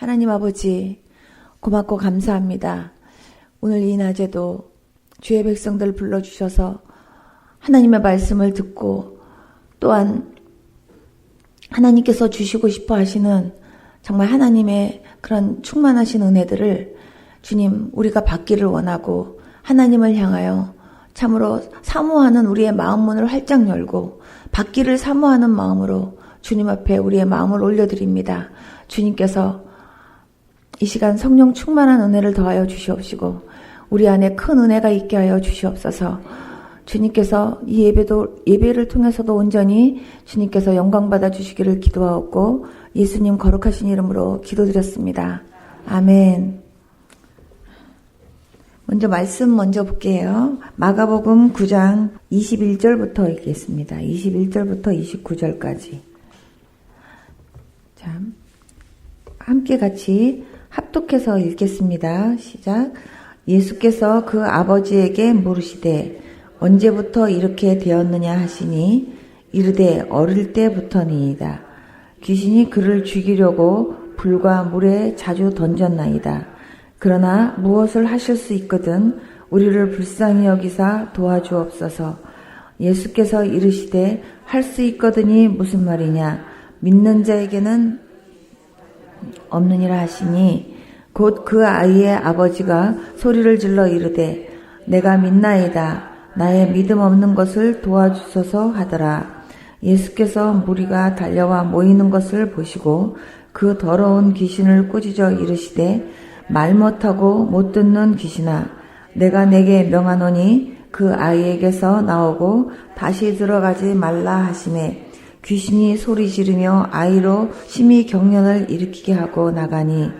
하나님 아버지 고맙고 감사합니다. 오늘 이 낮에도 주의 백성들 불러주셔서 하나님의 말씀을 듣고 또한 하나님께서 주시고 싶어 하시는 정말 하나님의 그런 충만하신 은혜들을 주님 우리가 받기를 원하고 하나님을 향하여 참으로 사모하는 우리의 마음 문을 활짝 열고 받기를 사모하는 마음으로 주님 앞에 우리의 마음을 올려드립니다. 주님께서 이 시간 성령 충만한 은혜를 더하여 주시옵시고 우리 안에 큰 은혜가 있게 하여 주시옵소서. 주님께서 이 예배를 통해서도 온전히 주님께서 영광 받아 주시기를 기도하옵고 예수님 거룩하신 이름으로 기도드렸습니다. 아멘. 먼저 볼게요. 마가복음 9장 21절부터 읽겠습니다. 21절부터 29절까지. 자, 함께 같이 합독해서 읽겠습니다. 시작. 예수께서 그 아버지에게 물으시되 언제부터 이렇게 되었느냐 하시니 이르되 어릴 때부터니이다. 귀신이 그를 죽이려고 불과 물에 자주 던졌나이다. 그러나 무엇을 하실 수 있거든 우리를 불쌍히 여기사 도와주옵소서. 예수께서 이르시되 할 수 있거든이 무슨 말이냐. 믿는 자에게는 없느니라 하시니 곧 그 아이의 아버지가 소리를 질러 이르되 내가 믿나이다. 나의 믿음 없는 것을 도와주소서 하더라. 예수께서 무리가 달려와 모이는 것을 보시고 그 더러운 귀신을 꾸짖어 이르시되 말 못하고 못 듣는 귀신아 내가 내게 명하노니 그 아이에게서 나오고 다시 들어가지 말라 하시매 귀신이 소리 지르며 아이로 심히 경련을 일으키게 하고 나가니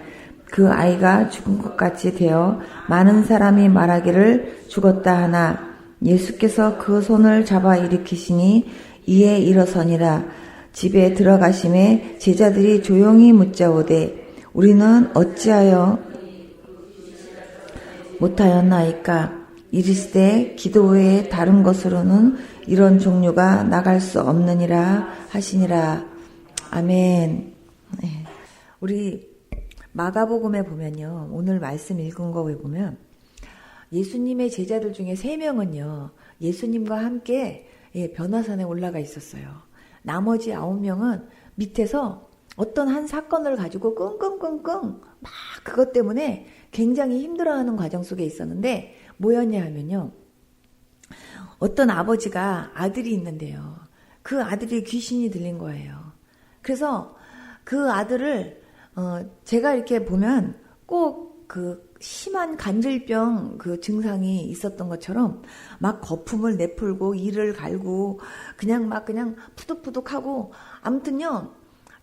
그 아이가 죽은 것 같이 되어 많은 사람이 말하기를 죽었다 하나 예수께서 그 손을 잡아 일으키시니 이에 일어서니라. 집에 들어가심에 제자들이 조용히 묻자오되 우리는 어찌하여 못하였나이까. 이르시되 기도 외에 다른 것으로는 이런 종류가 나갈 수 없느니라 하시니라. 아멘. 네. 우리 마가복음에 보면요. 오늘 말씀 읽은 거에 보면 예수님의 제자들 중에 3명은요. 예수님과 함께 변화산에 올라가 있었어요. 나머지 9명은 밑에서 어떤 한 사건을 가지고 끙끙끙끙 막 그것 때문에 굉장히 힘들어하는 과정 속에 있었는데 뭐였냐 하면요. 어떤 아버지가 아들이 있는데요. 그 아들이 귀신이 들린 거예요. 그래서 그 아들을 제가 이렇게 보면 꼭 그 심한 간질병 그 증상이 있었던 것처럼 막 거품을 내풀고 이를 갈고 그냥 푸득푸득하고 아무튼요.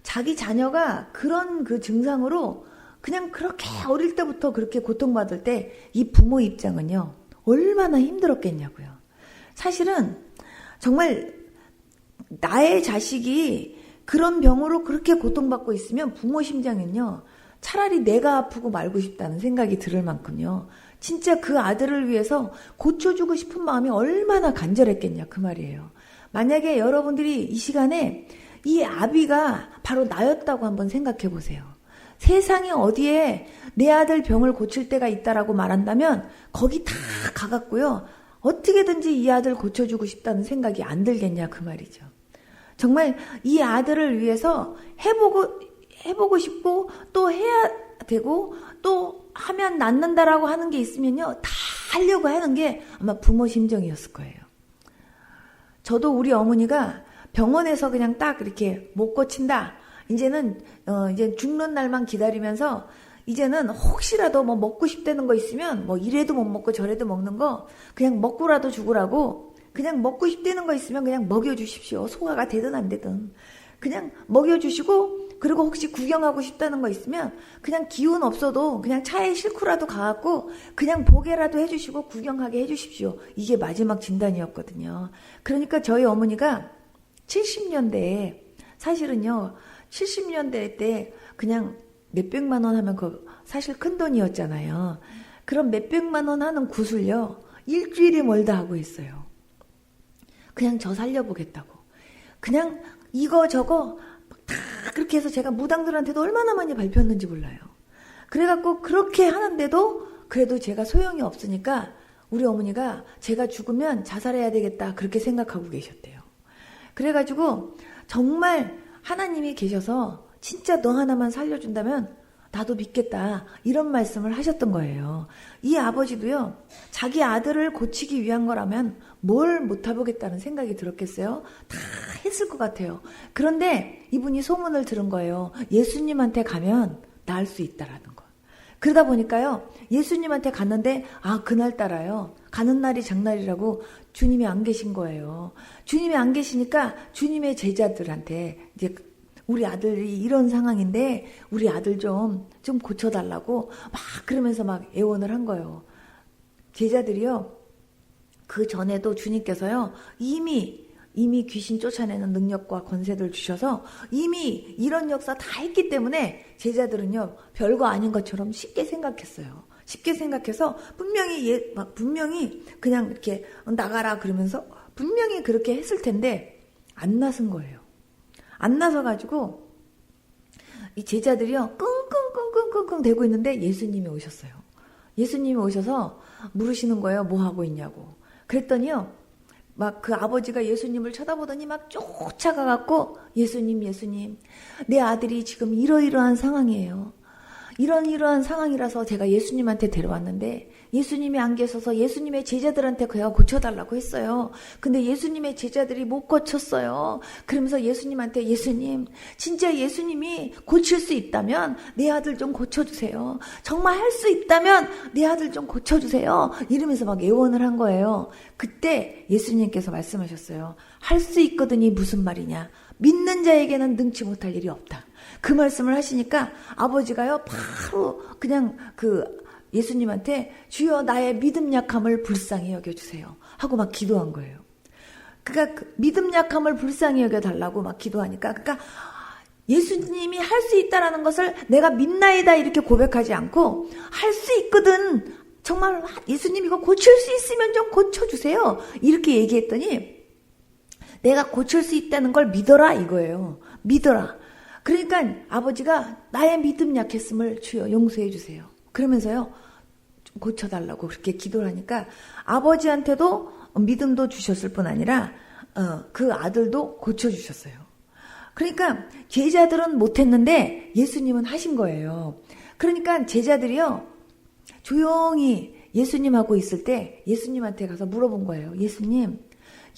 자기 자녀가 그런 그 증상으로 그냥 그렇게 어릴 때부터 그렇게 고통받을 때 이 부모 입장은요. 얼마나 힘들었겠냐고요. 사실은 정말 나의 자식이 그런 병으로 그렇게 고통받고 있으면 부모 심장은요. 차라리 내가 아프고 말고 싶다는 생각이 들을 만큼요. 진짜 그 아들을 위해서 고쳐주고 싶은 마음이 얼마나 간절했겠냐 그 말이에요. 만약에 여러분들이 이 시간에 이 아비가 바로 나였다고 한번 생각해 보세요. 세상에 어디에 내 아들 병을 고칠 때가 있다라고 말한다면 거기 다 가갖고요. 어떻게든지 이 아들 고쳐주고 싶다는 생각이 안 들겠냐 그 말이죠. 정말 이 아들을 위해서 해보고 싶고 또 해야 되고 또 하면 낫는다라고 하는 게 있으면요. 다 하려고 하는 게 아마 부모 심정이었을 거예요. 저도 우리 어머니가 병원에서 그냥 딱 이렇게 못 고친다. 이제는 이제 죽는 날만 기다리면서 이제는 혹시라도 뭐 먹고 싶다는 거 있으면 뭐 이래도 못 먹고 저래도 먹는 거 그냥 먹고라도 죽으라고 그냥 먹고 싶다는 거 있으면 그냥 먹여주십시오. 소화가 되든 안 되든 그냥 먹여주시고 그리고 혹시 구경하고 싶다는 거 있으면 그냥 기운 없어도 그냥 차에 싣고라도 가갖고 그냥 보게라도 해주시고 구경하게 해주십시오. 이게 마지막 진단이었거든요. 그러니까 저희 어머니가 70년대에 사실은요. 70년대 때 그냥 몇백만 원 하면 사실 큰 돈이었잖아요. 그럼 몇백만 원 하는 굿을요. 일주일이 멀다 하고 했어요. 그냥 저 살려보겠다고. 그냥 이거 저거 다 그렇게 해서 제가 무당들한테도 얼마나 많이 발표했는지 몰라요. 그래갖고 그렇게 하는데도 그래도 제가 소용이 없으니까 우리 어머니가 제가 죽으면 자살해야 되겠다 그렇게 생각하고 계셨대요. 그래가지고 정말 하나님이 계셔서 진짜 너 하나만 살려준다면 나도 믿겠다 이런 말씀을 하셨던 거예요. 이 아버지도요, 자기 아들을 고치기 위한 거라면 뭘 못해보겠다는 생각이 들었겠어요? 다 했을 것 같아요. 그런데 이분이 소문을 들은 거예요. 예수님한테 가면 나을 수 있다라는 거. 그러다 보니까요, 예수님한테 갔는데 그날따라요, 가는 날이 장날이라고 주님이 안 계신 거예요. 주님이 안 계시니까 주님의 제자들한테 이제 우리 아들이 이런 상황인데 우리 아들 좀 고쳐달라고 막 그러면서 막 애원을 한 거예요. 제자들이요, 그 전에도 주님께서요 이미 귀신 쫓아내는 능력과 권세를 주셔서 이미 이런 역사 다 했기 때문에 제자들은요 별거 아닌 것처럼 쉽게 생각했어요. 쉽게 생각해서 분명히 그냥 이렇게 나가라 그러면서 분명히 그렇게 했을 텐데 안 나선 거예요. 안 나서가지고 이 제자들이요 끙끙끙끙끙끙 대고 있는데 예수님이 오셨어요. 예수님이 오셔서 물으시는 거예요. 뭐 하고 있냐고. 그랬더니요 막 그 아버지가 예수님을 쳐다보더니 막 쫓아가갖고 예수님 내 아들이 지금 이러이러한 상황이에요. 이러한 상황이라서 제가 예수님한테 데려왔는데 예수님이 안 계셔서 예수님의 제자들한테 그냥 고쳐달라고 했어요. 근데 예수님의 제자들이 못 고쳤어요. 그러면서 예수님한테 예수님, 진짜 예수님이 고칠 수 있다면 내 아들 좀 고쳐주세요. 정말 할 수 있다면 내 아들 좀 고쳐주세요. 이러면서 막 애원을 한 거예요. 그때 예수님께서 말씀하셨어요. 할 수 있거든이 무슨 말이냐. 믿는 자에게는 능치 못할 일이 없다. 그 말씀을 하시니까 아버지가요 바로 그냥 예수님한테 주여 나의 믿음 약함을 불쌍히 여겨주세요 하고 막 기도한 거예요. 그러니까 믿음 약함을 불쌍히 여겨달라고 막 기도하니까 그러니까 예수님이 할 수 있다라는 것을 내가 믿나이다 이렇게 고백하지 않고 할 수 있거든 정말 예수님 이거 고칠 수 있으면 좀 고쳐주세요 이렇게 얘기했더니 내가 고칠 수 있다는 걸 믿어라 이거예요. 믿어라. 그러니까 아버지가 나의 믿음 약했음을 주여 용서해 주세요. 그러면서요 좀 고쳐달라고 그렇게 기도를 하니까 아버지한테도 믿음도 주셨을 뿐 아니라 그 아들도 고쳐주셨어요. 그러니까 제자들은 못했는데 예수님은 하신 거예요. 그러니까 제자들이요 조용히 예수님하고 있을 때 예수님한테 가서 물어본 거예요.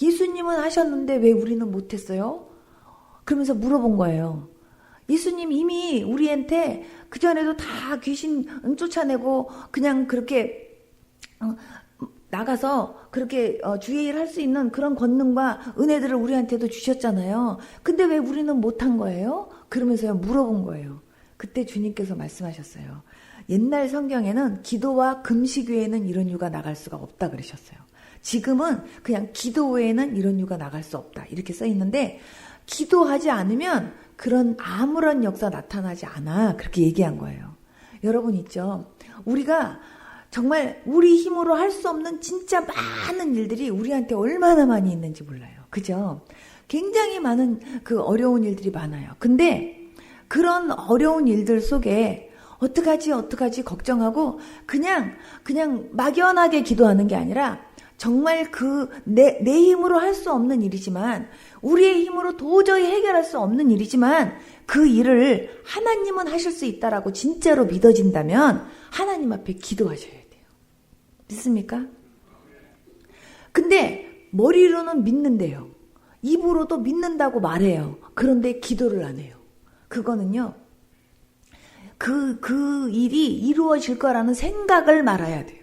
예수님은 하셨는데 왜 우리는 못했어요? 그러면서 물어본 거예요. 예수님 이미 우리한테 그전에도 다 귀신 쫓아내고 그냥 그렇게 나가서 그렇게 주의 일 할 수 있는 그런 권능과 은혜들을 우리한테도 주셨잖아요. 근데 왜 우리는 못한 거예요? 그러면서 물어본 거예요. 그때 주님께서 말씀하셨어요. 옛날 성경에는 기도와 금식 외에는 이런 유가 나갈 수가 없다 그러셨어요. 지금은 그냥 기도 외에는 이런 유가 나갈 수 없다 이렇게 써 있는데 기도하지 않으면 그런 아무런 역사 나타나지 않아 그렇게 얘기한 거예요. 여러분 있죠. 우리가 정말 우리 힘으로 할 수 없는 진짜 많은 일들이 우리한테 얼마나 많이 있는지 몰라요. 그죠? 굉장히 많은 그 어려운 일들이 많아요. 근데 그런 어려운 일들 속에 어떡하지 걱정하고 그냥 막연하게 기도하는 게 아니라 정말 내 힘으로 할 수 없는 일이지만 우리의 힘으로 도저히 해결할 수 없는 일이지만 그 일을 하나님은 하실 수 있다라고 진짜로 믿어진다면 하나님 앞에 기도하셔야 돼요. 믿습니까? 근데 머리로는 믿는데요. 입으로도 믿는다고 말해요. 그런데 기도를 안 해요. 그거는요. 그 일이 이루어질 거라는 생각을 말아야 돼요.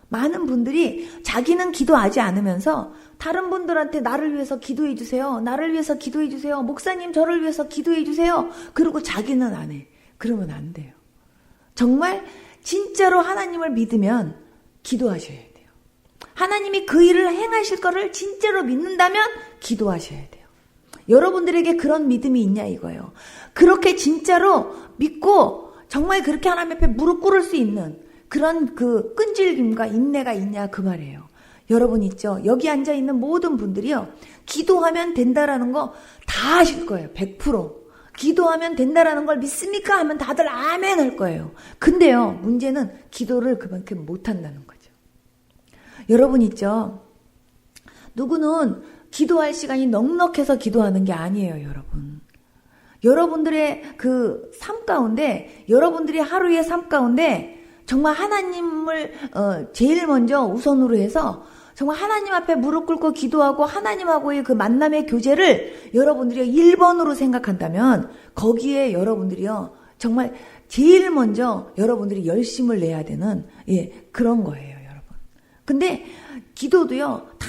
많은 분들이 자기는 기도하지 않으면서 다른 분들한테 나를 위해서 기도해 주세요. 나를 위해서 기도해 주세요. 목사님 저를 위해서 기도해 주세요. 그리고 자기는 안 해. 그러면 안 돼요. 정말 진짜로 하나님을 믿으면 기도하셔야 돼요. 하나님이 그 일을 행하실 거를 진짜로 믿는다면 기도하셔야 돼요. 여러분들에게 그런 믿음이 있냐 이거예요. 그렇게 진짜로 믿고 정말 그렇게 하나님 앞에 무릎 꿇을 수 있는 그런 그 끈질김과 인내가 있냐 그 말이에요. 여러분 있죠. 여기 앉아있는 모든 분들이요. 기도하면 된다라는 거 다 아실 거예요. 100%. 기도하면 된다라는 걸 믿습니까? 하면 다들 아멘 할 거예요. 근데요, 문제는 기도를 그만큼 못한다는 거죠. 여러분 있죠? 누구는 기도할 시간이 넉넉해서 기도하는 게 아니에요, 여러분. 여러분들의 그 삶 가운데, 여러분들이 하루의 삶 가운데 정말 하나님을 제일 먼저 우선으로 해서 정말 하나님 앞에 무릎 꿇고 기도하고 하나님하고의 그 만남의 교제를 여러분들이 1번으로 생각한다면 거기에 여러분들이요 정말 제일 먼저 여러분들이 열심을 내야 되는 그런 거예요, 여러분. 근데 기도도요 다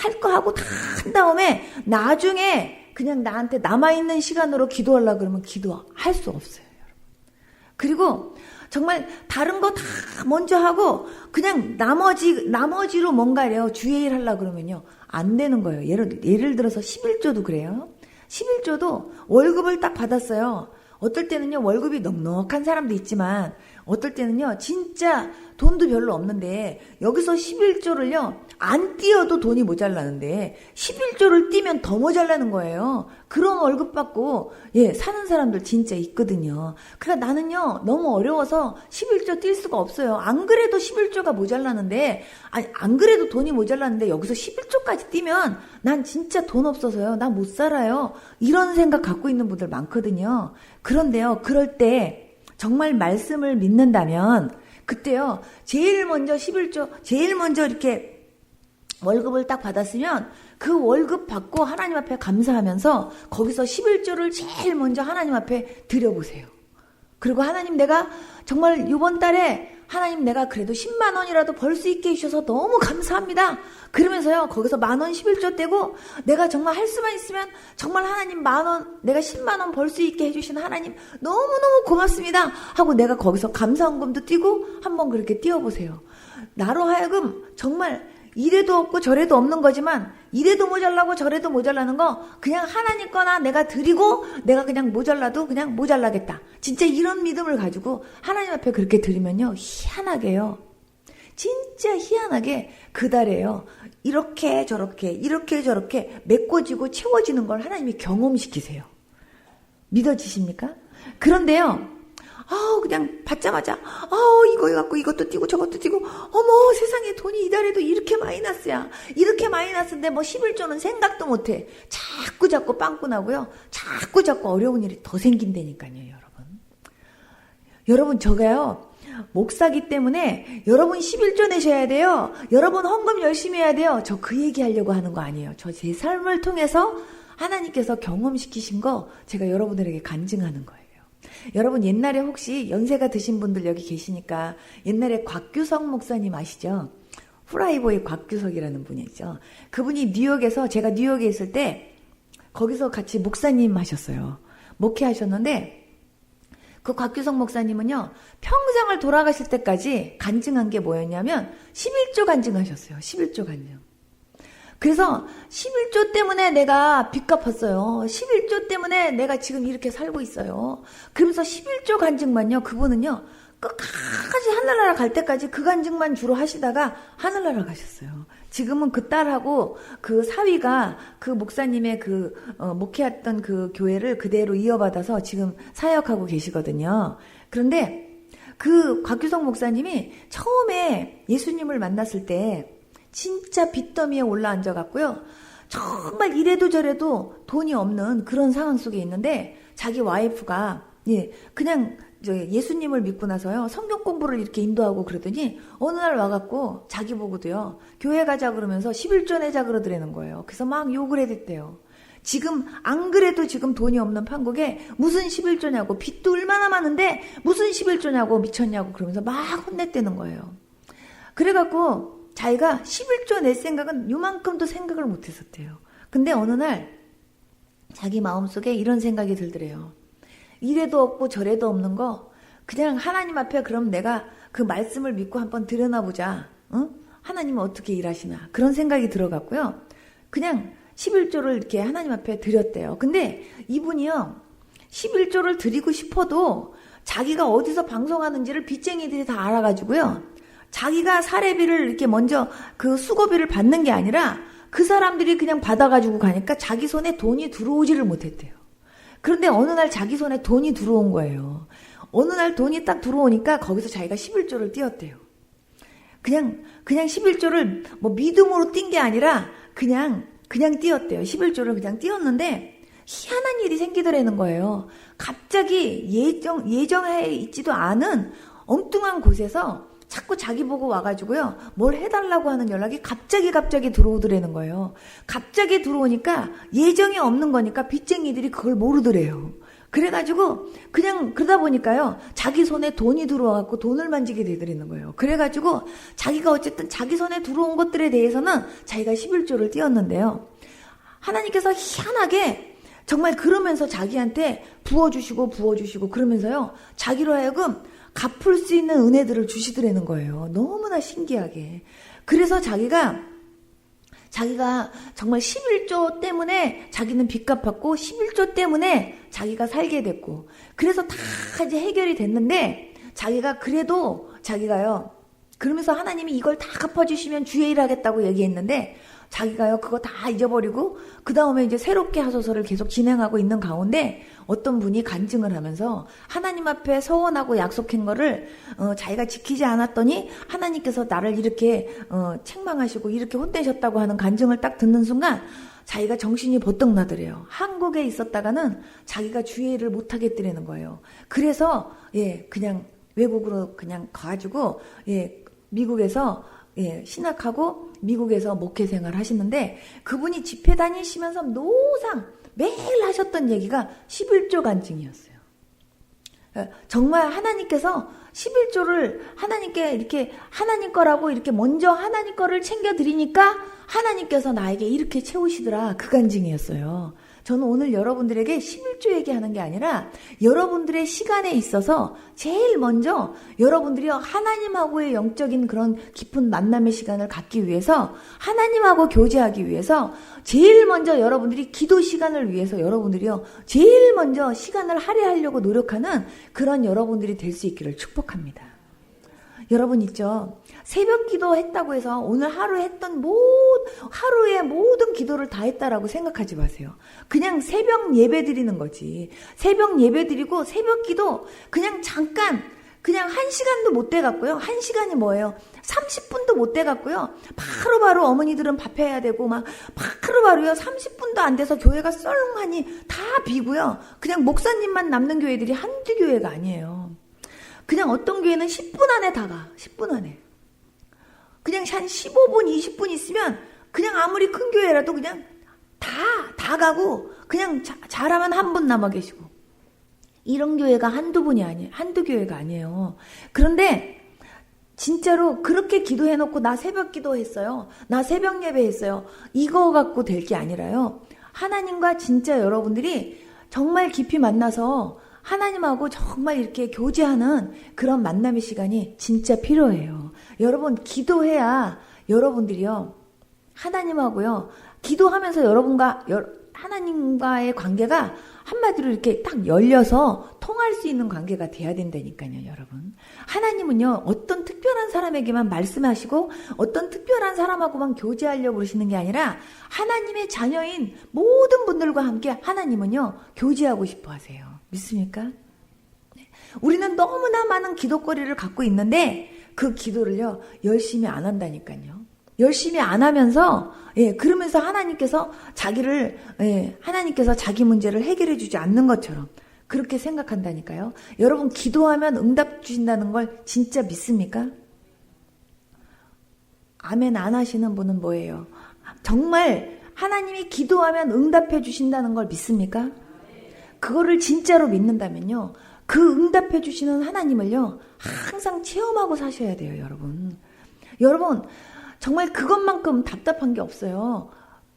할 거 하고 다 한 다음에 나중에 그냥 나한테 남아있는 시간으로 기도하려고 그러면 기도할 수 없어요, 여러분. 그리고 정말 다른 거 다 먼저 하고 그냥 나머지로 뭔가요 주의 일 하려고 그러면요 안 되는 거예요. 예를 들어서 11조도 그래요. 11조도 월급을 딱 받았어요. 어떨 때는요 월급이 넉넉한 사람도 있지만 어떨 때는요 진짜 돈도 별로 없는데 여기서 11조를요 안 띄어도 돈이 모자라는데 11조를 띄면 더 모자라는 거예요. 그런 월급 받고 사는 사람들 진짜 있거든요. 그러니까 나는요 너무 어려워서 11조 뛸 수가 없어요. 안 그래도 11조가 모자라는데 안 그래도 돈이 모자라는데 여기서 11조까지 띄면 난 진짜 돈 없어서요 나 못 살아요. 이런 생각 갖고 있는 분들 많거든요. 그런데요 그럴 때 정말 말씀을 믿는다면 그때요 제일 먼저 11조 제일 먼저 이렇게 월급을 딱 받았으면 그 월급 받고 하나님 앞에 감사하면서 거기서 11조를 제일 먼저 하나님 앞에 드려보세요. 그리고 하나님 내가 정말 이번 달에 하나님 내가 그래도 10만 원이라도 벌 수 있게 해주셔서 너무 감사합니다. 그러면서요 거기서 10,000원 11조 떼고 내가 정말 할 수만 있으면 정말 하나님 10,000원 내가 10만 원 벌 수 있게 해주신 하나님 너무너무 고맙습니다 하고 내가 거기서 감사원금도 띄고 한번 그렇게 띄워보세요. 나로 하여금 정말 이래도 없고 저래도 없는 거지만 이래도 모자라고 저래도 모자라는 거 그냥 하나님 거나 내가 드리고 내가 그냥 모자라도 그냥 모자라겠다. 진짜 이런 믿음을 가지고 하나님 앞에 그렇게 드리면요 희한하게요. 진짜 희한하게 그 달에요. 이렇게 저렇게 메꿔지고 채워지는 걸 하나님이 경험시키세요. 믿어지십니까? 그런데요. 그냥 받자마자 이거 갖고 이것도 띄고 저것도 띄고 어머 세상에 돈이 이달에도 이렇게 마이너스야. 이렇게 마이너스인데 뭐 11조는 생각도 못해. 자꾸 빵꾸나고요. 자꾸 어려운 일이 더 생긴다니까요, 여러분. 여러분 저가요. 목사기 때문에 여러분 11조 내셔야 돼요. 여러분 헌금 열심히 해야 돼요. 저 그 얘기하려고 하는 거 아니에요. 저 제 삶을 통해서 하나님께서 경험시키신 거 제가 여러분들에게 간증하는 거예요. 여러분 옛날에 혹시 연세가 드신 분들 여기 계시니까 옛날에 곽규석 목사님 아시죠? 후라이보이 곽규석이라는 분이죠. 그분이 뉴욕에서 제가 뉴욕에 있을 때 거기서 같이 목사님 하셨어요. 목회하셨는데 그 곽규석 목사님은요 평생을 돌아가실 때까지 간증한 게 뭐였냐면 11조 간증하셨어요. 11조 간증. 그래서 11조 때문에 내가 빚 갚았어요. 11조 때문에 내가 지금 이렇게 살고 있어요. 그러면서 11조 간증만요. 그분은요. 끝까지 하늘나라 갈 때까지 그 간증만 주로 하시다가 하늘나라 가셨어요. 지금은 그 딸하고 그 사위가 그 목사님의 그 목회했던 그 교회를 그대로 이어받아서 지금 사역하고 계시거든요. 그런데 그 곽규석 목사님이 처음에 예수님을 만났을 때 진짜 빚더미에 올라앉아 갖고요. 정말 이래도 저래도 돈이 없는 그런 상황 속에 있는데 자기 와이프가 그냥 예수님을 믿고 나서요. 성경 공부를 이렇게 인도하고 그러더니 어느 날 와갖고 자기 보고도요. 교회 가자 그러면서 11조 내자 그러더라는 거예요. 그래서 막 욕을 해댔대요. 지금 안 그래도 지금 돈이 없는 판국에 무슨 11조냐고 빚도 얼마나 많은데 무슨 11조냐고 미쳤냐고 그러면서 막 혼냈다는 거예요. 그래갖고 자기가 11조 낼 생각은 요만큼도 생각을 못했었대요. 근데 어느 날 자기 마음속에 이런 생각이 들더래요. 이래도 없고 저래도 없는 거 그냥 하나님 앞에 그럼 내가 그 말씀을 믿고 한번 들여다보자. 응? 하나님은 어떻게 일하시나 그런 생각이 들어갔고요. 그냥 11조를 이렇게 하나님 앞에 드렸대요. 근데 이분이요 11조를 드리고 싶어도 자기가 어디서 방송하는지를 빚쟁이들이 다 알아가지고요. 자기가 사례비를 이렇게 먼저 그 수고비를 받는 게 아니라 그 사람들이 그냥 받아가지고 가니까 자기 손에 돈이 들어오지를 못했대요. 그런데 어느 날 자기 손에 돈이 들어온 거예요. 어느 날 돈이 딱 들어오니까 거기서 자기가 11조를 띄었대요. 그냥 11조를 뭐 믿음으로 띈 게 아니라 그냥 띄었대요. 11조를 그냥 띄었는데 희한한 일이 생기더라는 거예요. 갑자기 예정해 있지도 않은 엉뚱한 곳에서 자꾸 자기 보고 와가지고요, 뭘 해달라고 하는 연락이 갑자기 들어오더라는 거예요. 갑자기 들어오니까 예정이 없는 거니까 빚쟁이들이 그걸 모르더래요. 그래가지고 그냥 그러다 보니까요, 자기 손에 돈이 들어와갖고 돈을 만지게 되더라는 거예요. 그래가지고 자기가 어쨌든 자기 손에 들어온 것들에 대해서는 자기가 11조를 띄었는데요, 하나님께서 희한하게 정말 그러면서 자기한테 부어주시고 그러면서요, 자기로 하여금 갚을 수 있는 은혜들을 주시더라는 거예요. 너무나 신기하게. 그래서 자기가 정말 11조 때문에 자기는 빚 갚았고 11조 때문에 자기가 살게 됐고, 그래서 다 이제 해결이 됐는데 자기가요 그러면서 하나님이 이걸 다 갚아주시면 주의 일 하겠다고 얘기했는데 자기가요 그거 다 잊어버리고 그 다음에 이제 새롭게 하소서를 계속 진행하고 있는 가운데 어떤 분이 간증을 하면서 하나님 앞에 서원하고 약속한 거를 자기가 지키지 않았더니 하나님께서 나를 이렇게 책망하시고 이렇게 혼내셨다고 하는 간증을 딱 듣는 순간 자기가 정신이 버떡 나더래요. 한국에 있었다가는 자기가 주의 일을 못 하겠더라는 거예요. 그래서 그냥 외국으로 그냥 가가지고 미국에서 신학하고 미국에서 목회 생활 하시는데, 그분이 집회 다니시면서 노상 매일 하셨던 얘기가 11조 간증이었어요. 정말 하나님께서 11조를 하나님께 이렇게 하나님 거라고 이렇게 먼저 하나님 거를 챙겨드리니까 하나님께서 나에게 이렇게 채우시더라, 그 간증이었어요. 저는 오늘 여러분들에게 11조 얘기하는 게 아니라 여러분들의 시간에 있어서 제일 먼저 여러분들이 하나님하고의 영적인 그런 깊은 만남의 시간을 갖기 위해서, 하나님하고 교제하기 위해서 제일 먼저 여러분들이 기도 시간을 위해서 여러분들이요 제일 먼저 시간을 할애하려고 노력하는 그런 여러분들이 될 수 있기를 축복합니다. 여러분 있죠? 새벽 기도 했다고 해서 오늘 하루에 모든 기도를 다 했다라고 생각하지 마세요. 그냥 새벽 예배 드리는 거지. 새벽 예배 드리고 새벽 기도 그냥 잠깐, 그냥 1시간도 못 돼갖고요. 1시간이 뭐예요? 30분도 못 돼갖고요. 바로바로 어머니들은 밥 해야 되고 막 바로바로요. 30분도 안 돼서 교회가 썰렁하니 다 비고요. 그냥 목사님만 남는 교회들이 한두 교회가 아니에요. 그냥 어떤 교회는 10분 안에 다 가. 10분 안에. 그냥 한 15분, 20분 있으면 그냥 아무리 큰 교회라도 그냥 다 가고 그냥 잘하면 한 분 남아 계시고. 이런 교회가 한두 교회가 아니에요. 그런데 진짜로 그렇게 기도해놓고 나 새벽 기도했어요, 나 새벽 예배했어요, 이거 갖고 될 게 아니라요, 하나님과 진짜 여러분들이 정말 깊이 만나서 하나님하고 정말 이렇게 교제하는 그런 만남의 시간이 진짜 필요해요. 여러분 기도해야 여러분들이요 하나님하고요 기도하면서 여러분과 하나님과의 관계가 한마디로 이렇게 딱 열려서 통할 수 있는 관계가 돼야 된다니까요, 여러분. 하나님은요 어떤 특별한 사람에게만 말씀하시고 어떤 특별한 사람하고만 교제하려고 그러시는 게 아니라 하나님의 자녀인 모든 분들과 함께 하나님은요 교제하고 싶어 하세요. 믿습니까? 우리는 너무나 많은 기도거리를 갖고 있는데 그 기도를요 열심히 안 한다니까요. 열심히 안 하면서 그러면서 하나님께서 하나님께서 자기 문제를 해결해 주지 않는 것처럼 그렇게 생각한다니까요. 여러분 기도하면 응답 주신다는 걸 진짜 믿습니까? 아멘 안 하시는 분은 뭐예요? 정말 하나님이 기도하면 응답해 주신다는 걸 믿습니까? 그거를 진짜로 믿는다면요 그 응답해 주시는 하나님을요 항상 체험하고 사셔야 돼요. 여러분 정말 그것만큼 답답한 게 없어요.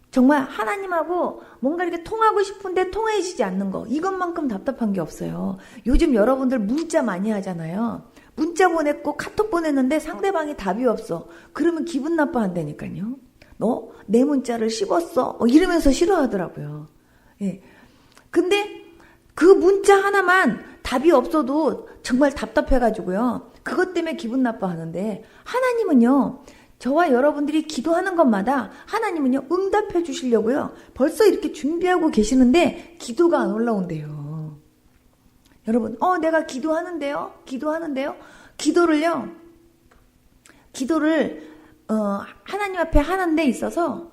정말 하나님하고 뭔가 이렇게 통하고 싶은데 통해지지 않는 거, 이것만큼 답답한 게 없어요. 요즘 여러분들 문자 많이 하잖아요. 문자 보냈고 카톡 보냈는데 상대방이 답이 없어. 그러면 기분 나빠한다니까요. 너 내 문자를 씹었어? 이러면서 싫어하더라고요. 근데 그 문자 하나만 답이 없어도 정말 답답해가지고요. 그것 때문에 기분 나빠하는데 하나님은요. 저와 여러분들이 기도하는 것마다 하나님은요, 응답해 주시려고요. 벌써 이렇게 준비하고 계시는데 기도가 안 올라온대요. 여러분, 내가 기도하는데요? 기도를 하나님 앞에 하는 데 있어서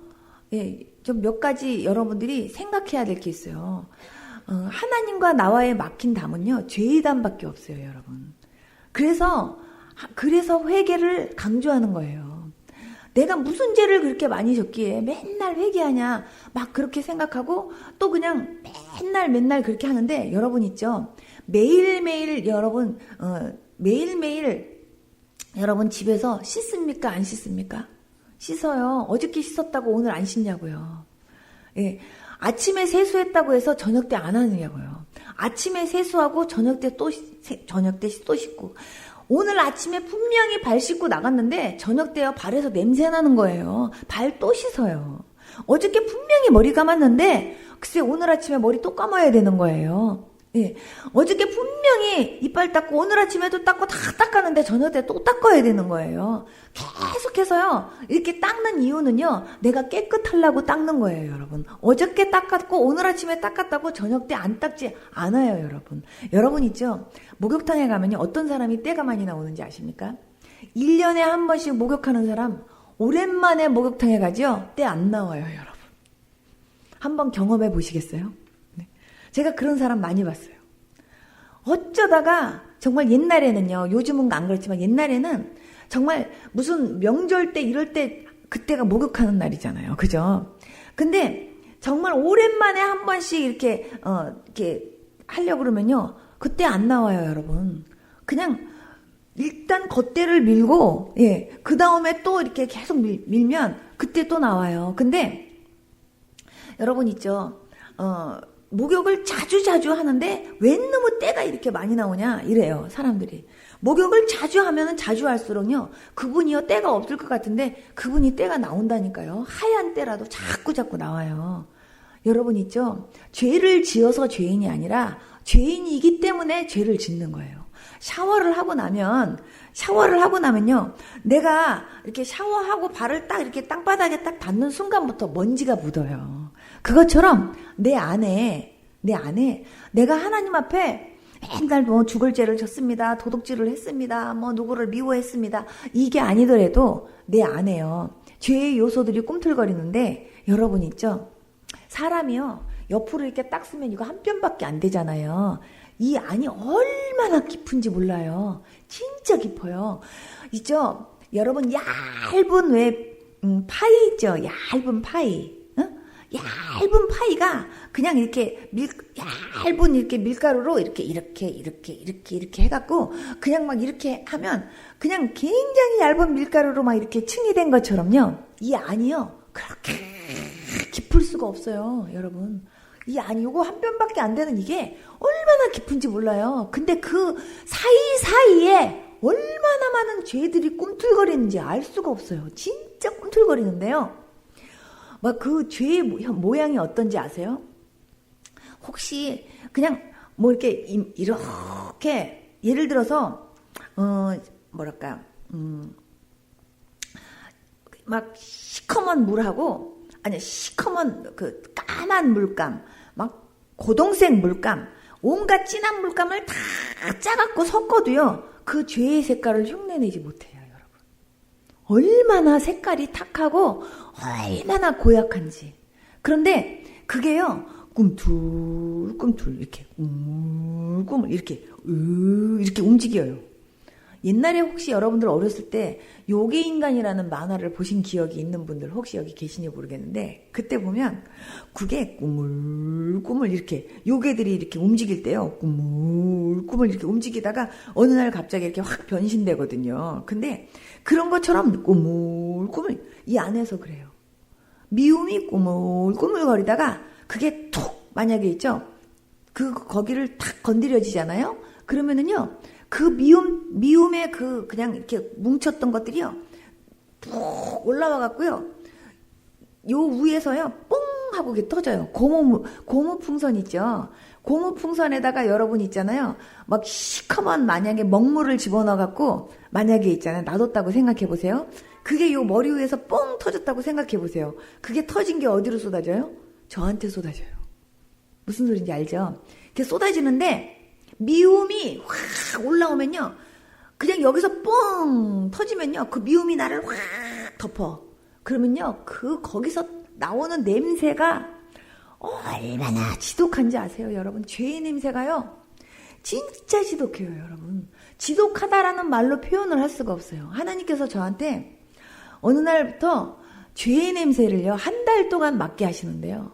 좀 몇 가지 여러분들이 생각해야 될 게 있어요. 하나님과 나와의 막힌 담은요, 죄의 담밖에 없어요, 여러분. 그래서 회개를 강조하는 거예요. 내가 무슨 죄를 그렇게 많이 졌기에 맨날 회개하냐, 막 그렇게 생각하고 또 그냥 맨날 그렇게 하는데, 여러분 있죠? 매일매일 여러분 집에서 씻습니까? 안 씻습니까? 씻어요. 어저께 씻었다고 오늘 안 씻냐고요. 예. 아침에 세수했다고 해서 저녁 때 안 하느냐고요. 아침에 세수하고 저녁 때 또 씻고. 오늘 아침에 분명히 발 씻고 나갔는데 저녁 때요, 발에서 냄새 나는 거예요. 발 또 씻어요. 어저께 분명히 머리 감았는데 글쎄 오늘 아침에 머리 또 감아야 되는 거예요. 예. 어저께 분명히 이빨 닦고 오늘 아침에도 닦고 다 닦았는데 저녁 때 또 닦아야 되는 거예요. 계속해서요. 이렇게 닦는 이유는요, 내가 깨끗하려고 닦는 거예요, 여러분. 어저께 닦았고 오늘 아침에 닦았다고 저녁 때 안 닦지 않아요, 여러분. 여러분 있죠? 목욕탕에 가면요, 어떤 사람이 때가 많이 나오는지 아십니까? 1년에 한 번씩 목욕하는 사람, 오랜만에 목욕탕에 가죠? 때 안 나와요, 여러분. 한번 경험해 보시겠어요? 제가 그런 사람 많이 봤어요. 어쩌다가 정말 옛날에는요, 요즘은 안 그렇지만 옛날에는 정말 무슨 명절 때 이럴 때 그때가 목욕하는 날이잖아요. 그죠? 근데 정말 오랜만에 한 번씩 이렇게 하려고 그러면요, 그때 안 나와요, 여러분. 그냥 일단 겉대를 밀고, 그 다음에 또 이렇게 계속 밀면 그때 또 나와요. 근데 여러분 있죠? 목욕을 자주 하는데 왜 너무 때가 이렇게 많이 나오냐 이래요, 사람들이. 목욕을 자주 하면은 자주 할수록요, 그분이요 때가 없을 것 같은데 그분이 때가 나온다니까요. 하얀 때라도 자꾸 나와요. 여러분 있죠? 죄를 지어서 죄인이 아니라 죄인이기 때문에 죄를 짓는 거예요. 샤워를 하고 나면요, 내가 이렇게 샤워하고 발을 딱 이렇게 땅바닥에 딱 닿는 순간부터 먼지가 묻어요. 그것처럼 내 안에 내가 하나님 앞에 맨날 뭐 죽을 죄를 졌습니다, 도둑질을 했습니다, 뭐 누구를 미워했습니다, 이게 아니더라도 내 안에요, 죄의 요소들이 꿈틀거리는데, 여러분 있죠? 사람이요, 옆으로 이렇게 딱 쓰면 이거 한 뼘밖에 안 되잖아요. 이 안이 얼마나 깊은지 몰라요. 진짜 깊어요. 있죠? 여러분, 얇은 파이 있죠? 얇은 파이. 얇은 파이가 그냥 이렇게 얇은 이렇게 밀가루로 이렇게 해갖고 그냥 막 이렇게 하면 그냥 굉장히 얇은 밀가루로 막 이렇게 층이 된 것처럼요, 이 안이요, 그렇게 깊을 수가 없어요, 여러분. 이 안이 요거 한 뼘밖에 안 되는 이게 얼마나 깊은지 몰라요. 근데 그 사이사이에 얼마나 많은 죄들이 꿈틀거리는지 알 수가 없어요. 진짜 꿈틀거리는데요. 막 그 죄의 모양이 어떤지 아세요? 혹시 그냥 뭐 이렇게 예를 들어서 막 시커먼 물하고, 아니 시커먼 그 까만 물감, 막 고동색 물감, 온갖 진한 물감을 다 짜갖고 섞어도요, 그 죄의 색깔을 흉내내지 못해요, 여러분. 얼마나 색깔이 탁하고 얼마나 고약한지. 그런데 그게요, 꿈틀꿈틀 이렇게 꿈을 이렇게 움직여요. 옛날에 혹시 여러분들 어렸을 때 요괴인간이라는 만화를 보신 기억이 있는 분들 혹시 여기 계시니 모르겠는데, 그때 보면 그게 꾸물꾸물 이렇게 요괴들이 이렇게 움직일 때요, 꾸물꾸물 이렇게 움직이다가 어느 날 갑자기 이렇게 확 변신되거든요. 근데 그런 것처럼 꾸물꾸물 이 안에서 그래요. 미움이 꾸물꾸물 거리다가 그게 툭 만약에 있죠, 거기를 탁 건드려지잖아요. 그러면은요, 그 미움의 그냥 이렇게 뭉쳤던 것들이요, 푹 올라와 갖고요, 요 위에서요, 뽕 하고 이렇게 터져요. 고무풍선 있죠? 고무풍선에다가 여러분 있잖아요, 막 시커먼 만약에 먹물을 집어넣어 갖고 만약에 있잖아요, 놔뒀다고 생각해 보세요. 그게 요 머리 위에서 뻥 터졌다고 생각해 보세요. 그게 터진 게 어디로 쏟아져요? 저한테 쏟아져요. 무슨 소린지 알죠? 그게 쏟아지는데 미움이 확 올라오면요. 그냥 여기서 뻥 터지면요. 그 미움이 나를 확 덮어. 그러면요. 거기서 나오는 냄새가 얼마나 지독한지 아세요, 여러분? 죄의 냄새가요. 진짜 지독해요, 여러분. 지독하다라는 말로 표현을 할 수가 없어요. 하나님께서 저한테 어느 날부터 죄의 냄새를요, 한 달 동안 맡게 하시는데요.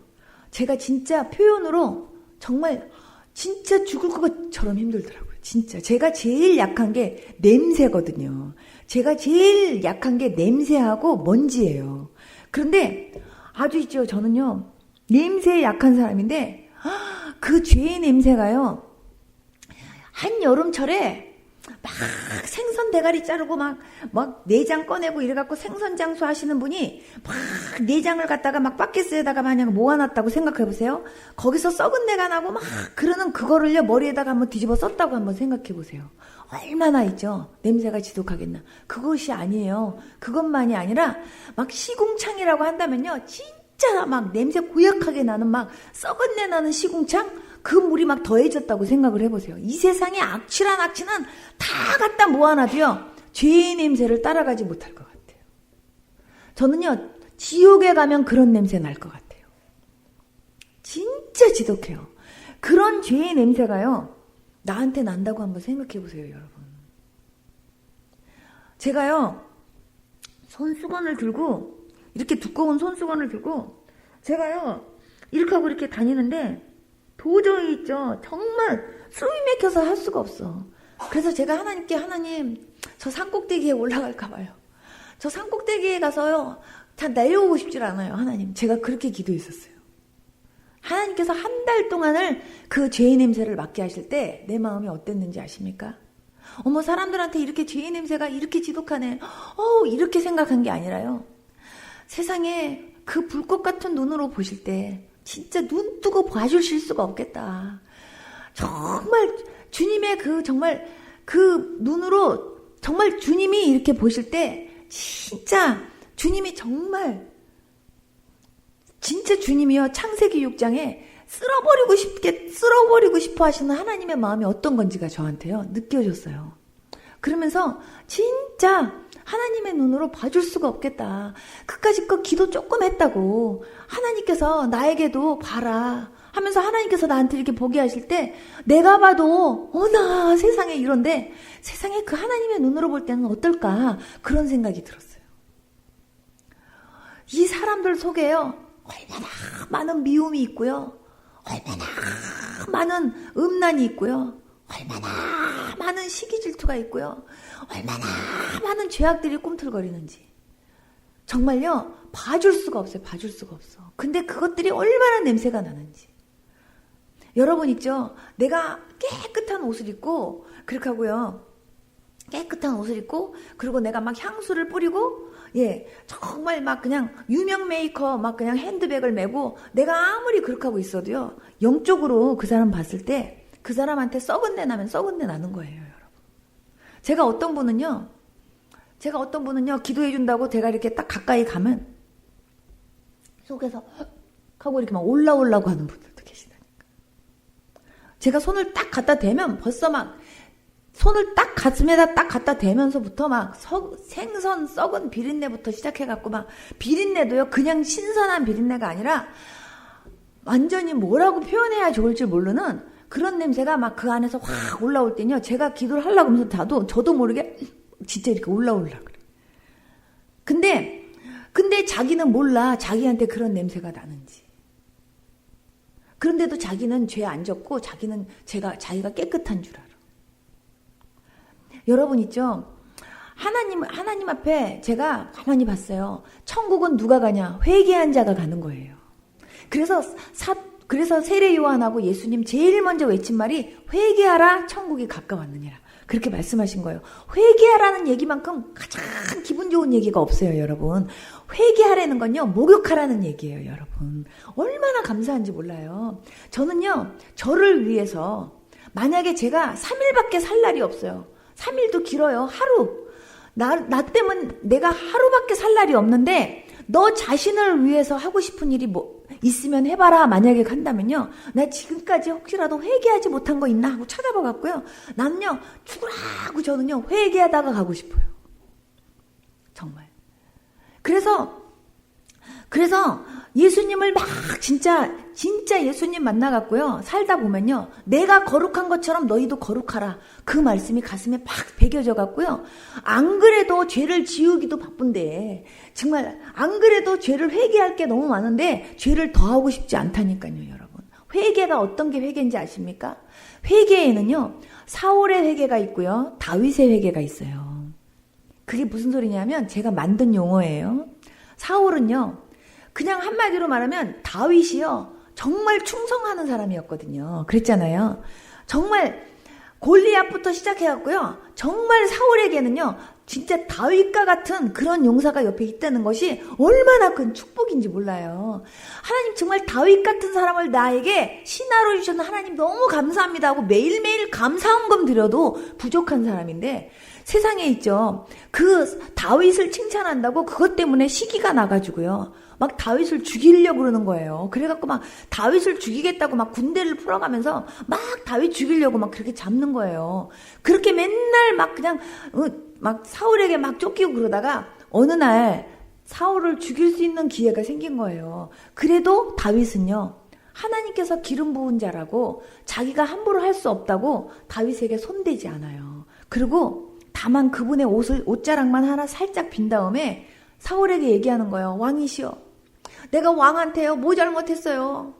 제가 진짜 표현으로 정말 진짜 죽을 것처럼 힘들더라고요. 진짜. 제가 제일 약한 게 냄새거든요. 제가 제일 약한 게 냄새하고 먼지예요. 그런데 아주 있죠. 저는요, 냄새에 약한 사람인데, 그 죄의 냄새가요, 한여름철에 막 생선 대가리 자르고 막 내장 꺼내고 이래갖고 생선 장수 하시는 분이 막 내장을 갖다가 막 바켓스에다가 마냥 모아놨다고 생각해보세요. 거기서 썩은 내가 나고 막 그러는 그거를요, 머리에다가 한번 뒤집어 썼다고 한번 생각해보세요. 얼마나 있죠? 냄새가 지독하겠나. 그것이 아니에요. 그것만이 아니라 막 시궁창이라고 한다면요, 진짜 막 냄새 고약하게 나는 막 썩은 내 나는 시궁창? 그 물이 막 더해졌다고 생각을 해보세요. 이 세상에 악취란 악취는 다 갖다 모아놔도요, 죄의 냄새를 따라가지 못할 것 같아요. 저는요, 지옥에 가면 그런 냄새 날 것 같아요. 진짜 지독해요. 그런 죄의 냄새가요, 나한테 난다고 한번 생각해 보세요, 여러분. 제가요, 손수건을 들고, 이렇게 두꺼운 손수건을 들고, 제가요, 이렇게 하고 이렇게 다니는데, 도저히 있죠. 정말 숨이 막혀서 할 수가 없어. 그래서 제가 하나님께, 하나님, 저 산꼭대기에 올라갈까 봐요. 저 산꼭대기에 가서요, 다 내려오고 싶질 않아요, 하나님. 제가 그렇게 기도했었어요. 하나님께서 한 달 동안을 그 죄의 냄새를 맡게 하실 때 내 마음이 어땠는지 아십니까? 어머, 사람들한테 이렇게 죄의 냄새가 이렇게 지독하네. 이렇게 생각한 게 아니라요. 세상에 그 불꽃 같은 눈으로 보실 때 진짜 눈 뜨고 봐주실 수가 없겠다. 정말 주님의 정말 그 눈으로 정말 주님이 이렇게 보실 때 진짜 주님이 정말 진짜 주님이요, 창세기 6장에 쓸어버리고 싶어 하시는 하나님의 마음이 어떤 건지가 저한테요, 느껴졌어요. 그러면서 진짜 하나님의 눈으로 봐줄 수가 없겠다. 그까짓 거 기도 조금 했다고 하나님께서 나에게도 봐라 하면서 하나님께서 나한테 이렇게 보게 하실 때 내가 봐도 어나 세상에 이런데 세상에 그 하나님의 눈으로 볼 때는 어떨까, 그런 생각이 들었어요. 이 사람들 속에요, 얼마나 많은 미움이 있고요, 얼마나 많은 음란이 있고요, 얼마나 많은 시기 질투가 있고요, 얼마나 많은 죄악들이 꿈틀거리는지 정말요, 봐줄 수가 없어요. 봐줄 수가 없어. 근데 그것들이 얼마나 냄새가 나는지. 여러분 있죠? 내가 깨끗한 옷을 입고 그렇게 하고요, 깨끗한 옷을 입고 그리고 내가 막 향수를 뿌리고 정말 막 그냥 유명 메이커 막 그냥 핸드백을 메고 내가 아무리 그렇게 하고 있어도요, 영적으로 그 사람 봤을 때 그 사람한테 썩은 내 나면 썩은 내 나는 거예요, 여러분. 제가 어떤 분은요, 기도해 준다고 제가 이렇게 딱 가까이 가면 속에서 하고 이렇게 막 올라오려고 하는 분들도 계시다니까. 제가 손을 딱 갖다 대면 벌써 막 손을 딱 가슴에다 딱 갖다 대면서부터 막 생선 썩은 비린내부터 시작해갖고 막 비린내도요, 그냥 신선한 비린내가 아니라 완전히 뭐라고 표현해야 좋을지 모르는 그런 냄새가 막 그 안에서 확 올라올 때는요, 제가 기도를 하려고 하면서 저도 모르게 진짜 이렇게 올라오려고 그래. 근데 자기는 몰라, 자기한테 그런 냄새가 나는지. 그런데도 자기는 죄 안 졌고 자기가 깨끗한 줄 알아. 여러분 있죠? 하나님 앞에 제가 가만히 봤어요. 천국은 누가 가냐? 회개한 자가 가는 거예요. 그래서 세례 요한하고 예수님 제일 먼저 외친 말이 회개하라, 천국이 가까웠느니라. 그렇게 말씀하신 거예요. 회개하라는 얘기만큼 가장 기분 좋은 얘기가 없어요, 여러분. 회개하라는 건요, 목욕하라는 얘기예요, 여러분. 얼마나 감사한지 몰라요. 저는요, 저를 위해서 만약에 제가 3일밖에 살 날이 없어요. 3일도 길어요. 하루. 나 때문에 내가 하루밖에 살 날이 없는데 너 자신을 위해서 하고 싶은 일이 뭐 있으면 해봐라 만약에 간다면요. 나 지금까지 혹시라도 회개하지 못한 거 있나 하고 찾아봐 갖고요. 나는요. 죽으라고 저는요. 회개하다가 가고 싶어요. 정말. 그래서 예수님을 막 진짜 예수님 만나갖고요. 살다 보면요. 내가 거룩한 것처럼 너희도 거룩하라. 그 말씀이 가슴에 팍 배겨져 갖고요. 안 그래도 죄를 지우기도 바쁜데 정말 안 그래도 죄를 회개할 게 너무 많은데 죄를 더 하고 싶지 않다니까요. 여러분. 회개가 어떤 게 회개인지 아십니까? 회개에는요. 사울의 회개가 있고요. 다윗의 회개가 있어요. 그게 무슨 소리냐면 제가 만든 용어예요. 사울은요. 그냥 한마디로 말하면 다윗이요. 정말 충성하는 사람이었거든요. 그랬잖아요. 정말 골리앗부터 시작해갖고요. 정말 사울에게는요. 진짜 다윗과 같은 그런 용사가 옆에 있다는 것이 얼마나 큰 축복인지 몰라요. 하나님 정말 다윗 같은 사람을 나에게 신하로 주셔서 하나님 너무 감사합니다 하고 매일매일 감사헌금 드려도 부족한 사람인데 세상에 있죠. 그 다윗을 칭찬한다고 그것 때문에 시기가 나가지고요. 막 다윗을 죽이려고 그러는 거예요. 그래갖고 막 다윗을 죽이겠다고 막 군대를 풀어가면서 막 다윗 죽이려고 막 그렇게 잡는 거예요. 그렇게 맨날 막 그냥 막 사울에게 막 쫓기고 그러다가 어느 날 사울을 죽일 수 있는 기회가 생긴 거예요. 그래도 다윗은요. 하나님께서 기름 부은 자라고 자기가 함부로 할 수 없다고 다윗에게 손대지 않아요. 그리고 다만 그분의 옷자락만 하나 살짝 빈 다음에 사울에게 얘기하는 거예요. 왕이시여. 내가 왕한테요. 뭐 잘못했어요.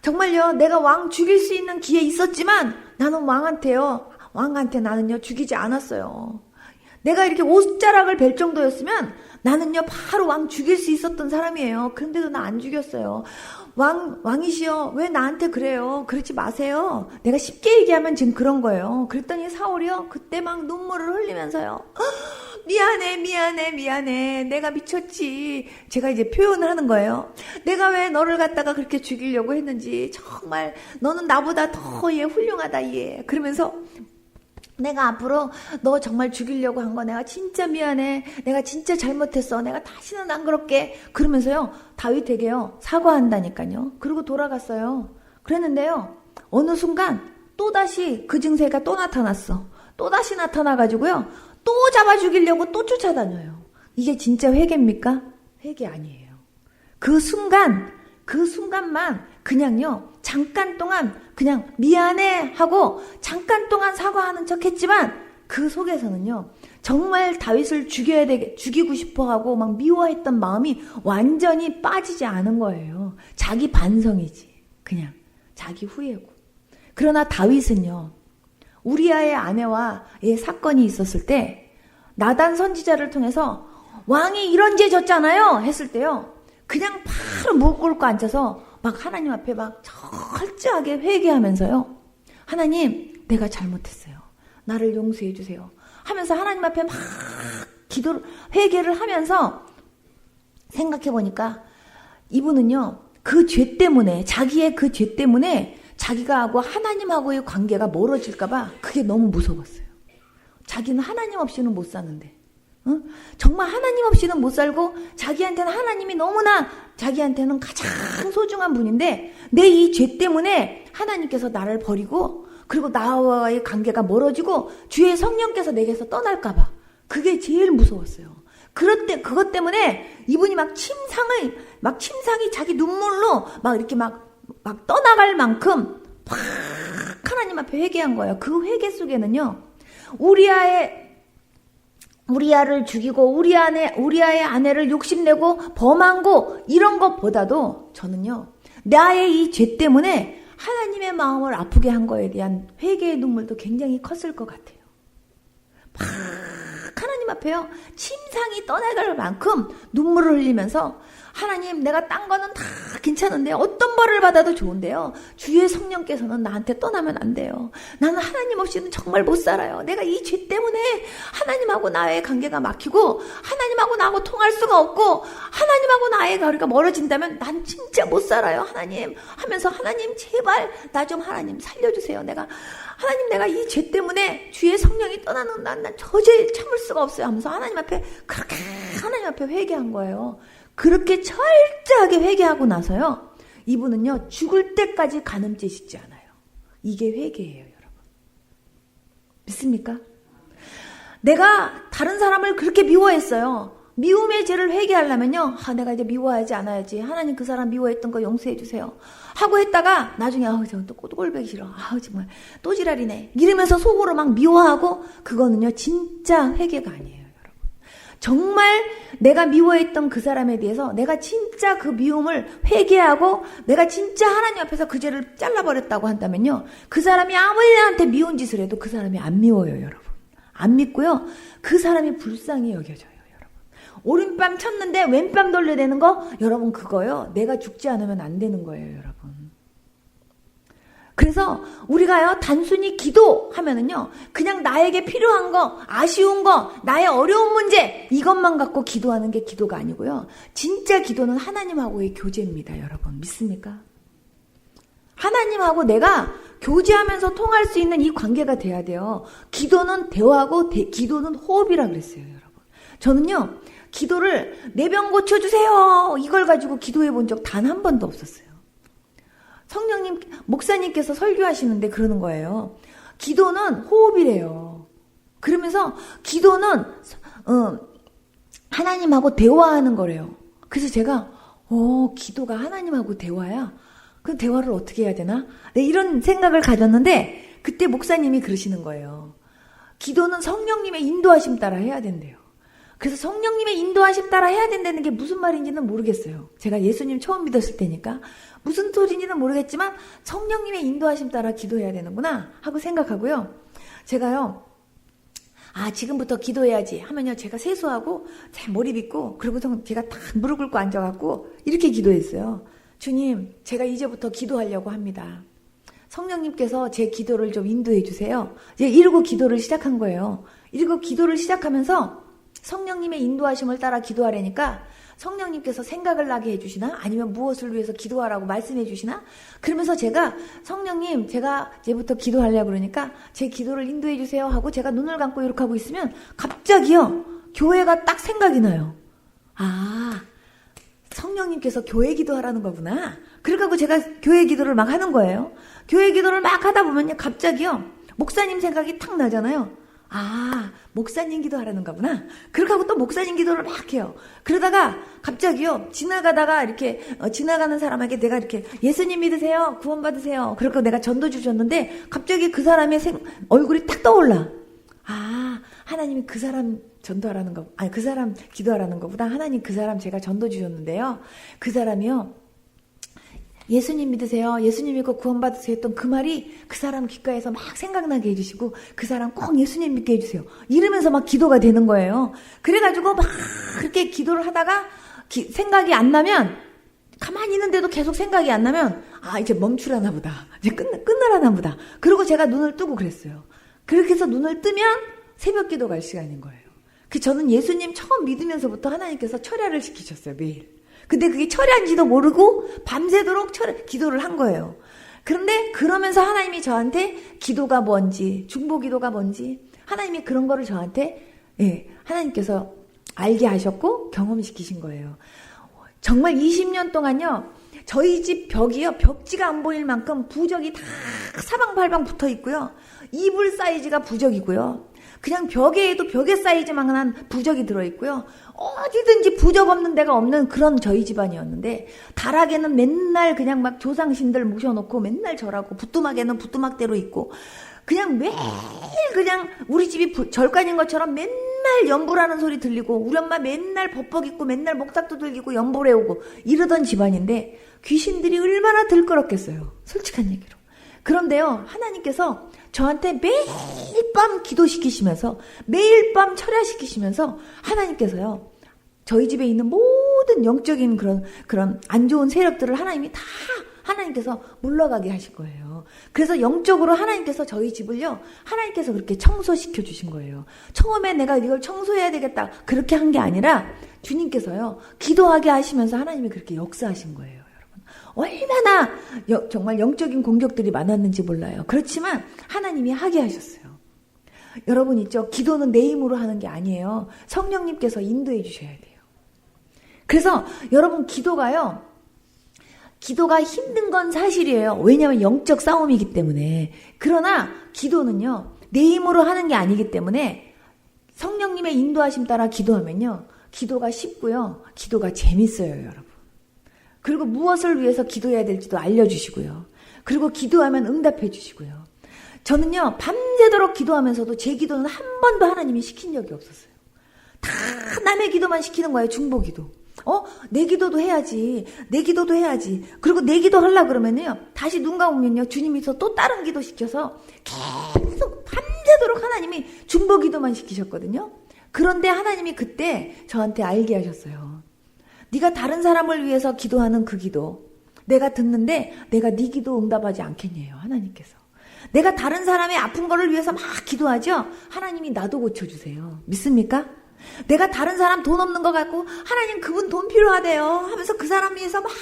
정말요. 내가 왕 죽일 수 있는 기회 있었지만 나는 왕한테 나는요. 죽이지 않았어요. 내가 이렇게 옷자락을 벨 정도였으면 나는요. 바로 왕 죽일 수 있었던 사람이에요. 그런데도 나 안 죽였어요. 왕이시여. 왜 나한테 그래요? 그러지 마세요. 내가 쉽게 얘기하면 지금 그런 거예요. 그랬더니 사울이요. 그때 막 눈물을 흘리면서요. 미안해. 내가 미쳤지. 제가 이제 표현을 하는 거예요. 내가 왜 너를 갖다가 그렇게 죽이려고 했는지. 정말 너는 나보다 더 훌륭하다 얘. 그러면서 내가 앞으로 너 정말 죽이려고 한 거 내가 진짜 미안해. 내가 진짜 잘못했어. 내가 다시는 안 그럴게. 그러면서요. 다윗에게요. 사과한다니까요. 그리고 돌아갔어요. 그랬는데요. 어느 순간 또다시 그 증세가 또 나타났어. 또다시 나타나가지고요. 또 잡아 죽이려고 또 쫓아다녀요. 이게 진짜 회개입니까? 회개 아니에요. 그 순간만 그냥요. 잠깐 동안 그냥 미안해 하고 잠깐 동안 사과하는 척 했지만 그 속에서는요. 정말 다윗을 죽이고 싶어 하고 막 미워했던 마음이 완전히 빠지지 않은 거예요. 자기 반성이지. 그냥 자기 후회고. 그러나 다윗은요. 우리아의 아내와의 사건이 있었을 때 나단 선지자를 통해서 왕이 이런 죄 졌잖아요 했을 때요. 그냥 바로 무릎 꿇고 앉아서 막 하나님 앞에 막 철저하게 회개하면서요. 하나님 내가 잘못했어요. 나를 용서해 주세요. 하면서 하나님 앞에 막 회개를 하면서 생각해 보니까 이분은요. 그 죄 때문에 자기의 그 죄 때문에 자기가 하고 하나님하고의 관계가 멀어질까봐 그게 너무 무서웠어요. 자기는 하나님 없이는 못 사는데 응? 정말 하나님 없이는 못 살고 자기한테는 하나님이 너무나 자기한테는 가장 소중한 분인데 내 이 죄 때문에 하나님께서 나를 버리고 그리고 나와의 관계가 멀어지고 주의 성령께서 내게서 떠날까봐 그게 제일 무서웠어요. 그것 때문에 이분이 막 침상이 자기 눈물로 막 이렇게 막 떠나갈 만큼 팍 하나님 앞에 회개한 거예요. 그 회개 속에는요. 우리아를 죽이고 우리아의 아내를 욕심내고 범한 거 이런 것보다도 저는요. 나의 이 죄 때문에 하나님의 마음을 아프게 한 거에 대한 회개의 눈물도 굉장히 컸을 것 같아요. 막 하나님 앞에요. 침상이 떠나갈 만큼 눈물을 흘리면서 하나님 내가 딴 거는 다 괜찮은데 어떤 벌을 받아도 좋은데요. 주의 성령께서는 나한테 떠나면 안 돼요. 나는 하나님 없이는 정말 못 살아요. 내가 이 죄 때문에 하나님하고 나의 관계가 막히고 하나님하고 나하고 통할 수가 없고 하나님하고 나의 거리가 멀어진다면 난 진짜 못 살아요 하나님 하면서 하나님 제발 나 좀 하나님 살려주세요. 하나님 내가 이 죄 때문에 주의 성령이 떠나는 난 도저히 참을 수가 없어요 하면서 하나님 앞에 그렇게 하나님 앞에 회개한 거예요. 그렇게 철저하게 회개하고 나서요. 이분은요. 죽을 때까지 간음죄 짓지 않아요. 이게 회개예요. 여러분. 믿습니까? 내가 다른 사람을 그렇게 미워했어요. 미움의 죄를 회개하려면요. 내가 이제 미워하지 않아야지. 하나님 그 사람 미워했던 거 용서해 주세요. 하고 했다가 나중에 저거 또 꼴보기 싫어. 정말 또 지랄이네. 이러면서 속으로 막 미워하고 그거는요. 진짜 회개가 아니에요. 여러분. 정말 내가 미워했던 그 사람에 대해서 내가 진짜 그 미움을 회개하고 내가 진짜 하나님 앞에서 그 죄를 잘라버렸다고 한다면요. 그 사람이 아무리 나한테 미운 짓을 해도 그 사람이 안 미워요. 여러분. 안 믿고요. 그 사람이 불쌍히 여겨져요. 오른뺨 쳤는데 왼뺨 돌려대는 거 여러분 그거요. 내가 죽지 않으면 안 되는 거예요. 여러분. 그래서 우리가요. 단순히 기도하면은요. 그냥 나에게 필요한 거 아쉬운 거 나의 어려운 문제 이것만 갖고 기도하는 게 기도가 아니고요. 진짜 기도는 하나님하고의 교제입니다. 여러분 믿습니까? 하나님하고 내가 교제하면서 통할 수 있는 이 관계가 돼야 돼요. 기도는 대화고 기도는 호흡이라 그랬어요. 여러분. 저는요. 기도를 내 병 고쳐주세요. 이걸 가지고 기도해 본 적 단 한 번도 없었어요. 성령님, 목사님께서 설교하시는데 그러는 거예요. 기도는 호흡이래요. 그러면서 기도는 하나님하고 대화하는 거래요. 그래서 제가 기도가 하나님하고 대화야? 그럼 대화를 어떻게 해야 되나? 네, 이런 생각을 가졌는데 그때 목사님이 그러시는 거예요. 기도는 성령님의 인도하심 따라 해야 된대요. 그래서 성령님의 인도하심 따라 해야 된다는 게 무슨 말인지는 모르겠어요. 제가 예수님 처음 믿었을 때니까 무슨 소리인지는 모르겠지만 성령님의 인도하심 따라 기도해야 되는구나 하고 생각하고요. 제가요. 지금부터 기도해야지 하면요. 제가 세수하고 제 머리 빗고 그리고서 제가 딱 무릎 꿇고 앉아갖고 이렇게 기도했어요. 주님, 제가 이제부터 기도하려고 합니다. 성령님께서 제 기도를 좀 인도해 주세요. 이러고 기도를 시작한 거예요. 이러고 기도를 시작하면서 성령님의 인도하심을 따라 기도하려니까 성령님께서 생각을 나게 해주시나? 아니면 무엇을 위해서 기도하라고 말씀해 주시나? 그러면서 제가 성령님 제가 이제부터 기도하려고 그러니까 제 기도를 인도해 주세요 하고 제가 눈을 감고 이렇게 하고 있으면 갑자기요. 교회가 딱 생각이 나요. 성령님께서 교회 기도하라는 거구나. 그러고 제가 교회 기도를 막 하는 거예요. 교회 기도를 막 하다 보면요. 갑자기요. 목사님 생각이 탁 나잖아요. 목사님 기도하라는 거구나. 그렇게 하고 또 목사님 기도를 막 해요. 그러다가 갑자기요. 지나가다가 이렇게 지나가는 사람에게 내가 이렇게 예수님 믿으세요. 구원받으세요. 그러고 내가 전도 주셨는데 갑자기 그 사람의 얼굴이 탁 떠올라. 하나님이 그 사람 전도하라는 거, 그 사람 기도하라는 거보다 하나님 그 사람 제가 전도 주셨는데요. 그 사람이요. 예수님 믿으세요. 예수님 믿고 구원받으세요 했던 그 말이 그 사람 귓가에서 막 생각나게 해주시고 그 사람 꼭 예수님 믿게 해주세요. 이러면서 막 기도가 되는 거예요. 그래가지고 막 그렇게 기도를 하다가 생각이 안 나면 가만히 있는데도 계속 생각이 안 나면 이제 멈추라나 보다. 이제 끝나라나 보다. 그리고 제가 눈을 뜨고 그랬어요. 그렇게 해서 눈을 뜨면 새벽 기도 갈 시간인 거예요. 저는 예수님 처음 믿으면서부터 하나님께서 철야를 시키셨어요. 매일. 근데 그게 철야인지도 모르고 밤새도록 기도를 한 거예요. 그런데 그러면서 하나님이 저한테 기도가 뭔지 중보기도가 뭔지 하나님이 그런 거를 저한테 하나님께서 알게 하셨고 경험시키신 거예요. 정말 20년 동안요. 저희 집 벽이요. 벽지가 안 보일 만큼 부적이 다 사방팔방 붙어 있고요. 이불 사이즈가 부적이고요. 그냥 벽에도 벽에 사이즈만한 부적이 들어있고요. 어디든지 부적 없는 데가 없는 그런 저희 집안이었는데 다락에는 맨날 그냥 막 조상신들 모셔놓고 맨날 절하고 부뚜막에는 부뚜막대로 있고 그냥 매일 그냥 우리 집이 절간인 것처럼 맨날 연불하는 소리 들리고 우리 엄마 맨날 법복 입고 맨날 목탁도 들기고 연불 해오고 이러던 집안인데 귀신들이 얼마나 들끓었겠어요. 솔직한 얘기로. 그런데요. 하나님께서 저한테 매일 밤 기도시키시면서 매일 밤 철야시키시면서 하나님께서요. 저희 집에 있는 모든 영적인 그런 안 좋은 세력들을 하나님이 다 하나님께서 물러가게 하신 거예요. 그래서 영적으로 하나님께서 저희 집을요, 하나님께서 그렇게 청소시켜 주신 거예요. 처음에 내가 이걸 청소해야 되겠다 그렇게 한 게 아니라 주님께서요, 기도하게 하시면서 하나님이 그렇게 역사하신 거예요. 얼마나 정말 영적인 공격들이 많았는지 몰라요. 그렇지만 하나님이 하게 하셨어요. 여러분 있죠? 기도는 내 힘으로 하는 게 아니에요. 성령님께서 인도해 주셔야 돼요. 그래서 여러분 기도가 힘든 건 사실이에요. 왜냐하면 영적 싸움이기 때문에. 그러나 기도는요, 내 힘으로 하는 게 아니기 때문에 성령님의 인도하심 따라 기도하면요, 기도가 쉽고요, 기도가 재밌어요, 여러분. 그리고 무엇을 위해서 기도해야 될지도 알려주시고요. 그리고 기도하면 응답해 주시고요. 저는요, 밤새도록 기도하면서도 제 기도는 한 번도 하나님이 시킨 적이 없었어요. 다 남의 기도만 시키는 거예요, 중보기도. 내 기도도 해야지. 내 기도도 해야지. 그리고 내 기도 하려고 그러면요, 다시 눈 감으면요, 주님이서 또 다른 기도 시켜서 계속 밤새도록 하나님이 중보기도만 시키셨거든요. 그런데 하나님이 그때 저한테 알게 하셨어요. 네가 다른 사람을 위해서 기도하는 그 기도, 내가 듣는데 내가 네 기도 응답하지 않겠냐요, 하나님께서. 내가 다른 사람의 아픈 거를 위해서 막 기도하죠? 하나님이 나도 고쳐주세요. 믿습니까? 내가 다른 사람 돈 없는 거 갖고 하나님 그분 돈 필요하대요 하면서 그 사람 위해서 막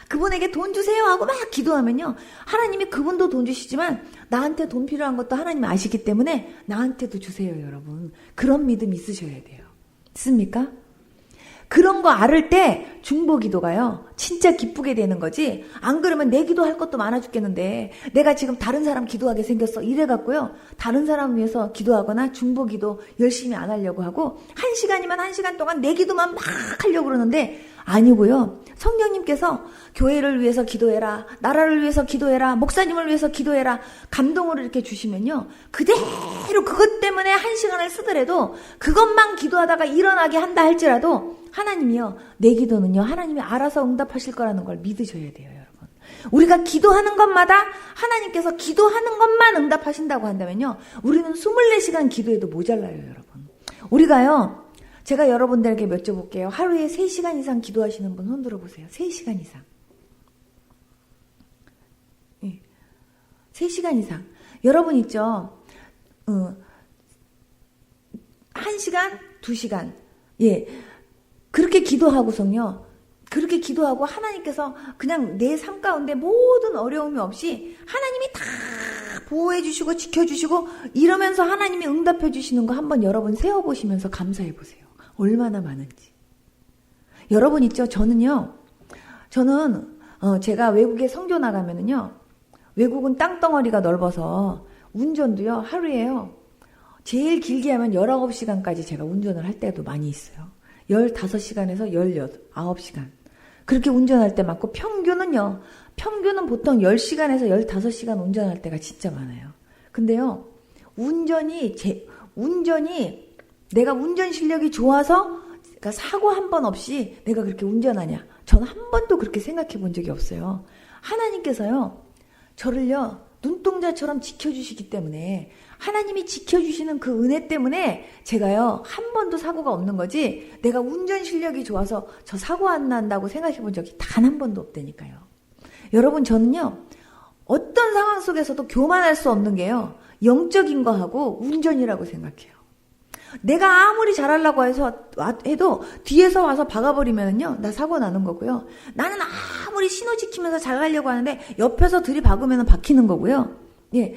그분에게 돈 주세요 하고 막 기도하면요, 하나님이 그분도 돈 주시지만 나한테 돈 필요한 것도 하나님이 아시기 때문에 나한테도 주세요, 여러분. 그런 믿음 있으셔야 돼요. 믿습니까? 그런 거 알을 때 중보기도가요, 진짜 기쁘게 되는 거지. 안 그러면 내 기도할 것도 많아 죽겠는데 내가 지금 다른 사람 기도하게 생겼어 이래갖고요, 다른 사람 위해서 기도하거나 중보기도 열심히 안 하려고 하고 1시간이면 1시간 동안 내 기도만 막 하려고 그러는데 아니고요, 성령님께서 교회를 위해서 기도해라, 나라를 위해서 기도해라, 목사님을 위해서 기도해라 감동을 이렇게 주시면요, 그대로 그것 때문에 1시간을 쓰더라도 그것만 기도하다가 일어나게 한다 할지라도 하나님이요, 내 기도는요, 하나님이 알아서 응답하실 거라는 걸 믿으셔야 돼요, 여러분. 우리가 기도하는 것마다 하나님께서 기도하는 것만 응답하신다고 한다면요, 우리는 24시간 기도해도 모자라요, 여러분. 우리가요, 제가 여러분들에게 여쭤볼게요. 하루에 3시간 이상 기도하시는 분 손 들어보세요. 3시간 이상. 3시간 이상. 여러분 있죠? 1시간, 2시간. 예. 그렇게 기도하고서요, 그렇게 기도하고 하나님께서 그냥 내 삶 가운데 모든 어려움이 없이 하나님이 다 보호해 주시고 지켜주시고 이러면서 하나님이 응답해 주시는 거 한번 여러분 세어보시면서 감사해 보세요. 얼마나 많은지. 여러분 있죠? 저는 제가 외국에 선교 나가면은요, 외국은 땅덩어리가 넓어서 운전도요, 하루에요, 제일 길게 하면 19시간까지 제가 운전을 할 때도 많이 있어요. 15시간에서 19시간. 그렇게 운전할 때 많고, 평균은 보통 10시간에서 15시간 운전할 때가 진짜 많아요. 근데요, 운전이 내가 운전 실력이 좋아서, 그러니까 사고 한 번 없이 내가 그렇게 운전하냐? 저는 한 번도 그렇게 생각해 본 적이 없어요. 하나님께서요, 저를요, 눈동자처럼 지켜주시기 때문에, 하나님이 지켜주시는 그 은혜 때문에 제가요, 한 번도 사고가 없는 거지, 내가 운전 실력이 좋아서 저 사고 안 난다고 생각해 본 적이 단 한 번도 없다니까요. 여러분, 저는요, 어떤 상황 속에서도 교만할 수 없는 게요, 영적인 거하고 운전이라고 생각해요. 내가 아무리 잘하려고 해도 뒤에서 와서 박아버리면요, 나 사고 나는 거고요. 나는 아무리 신호 지키면서 잘 가려고 하는데 옆에서 들이박으면 박히는 거고요. 예,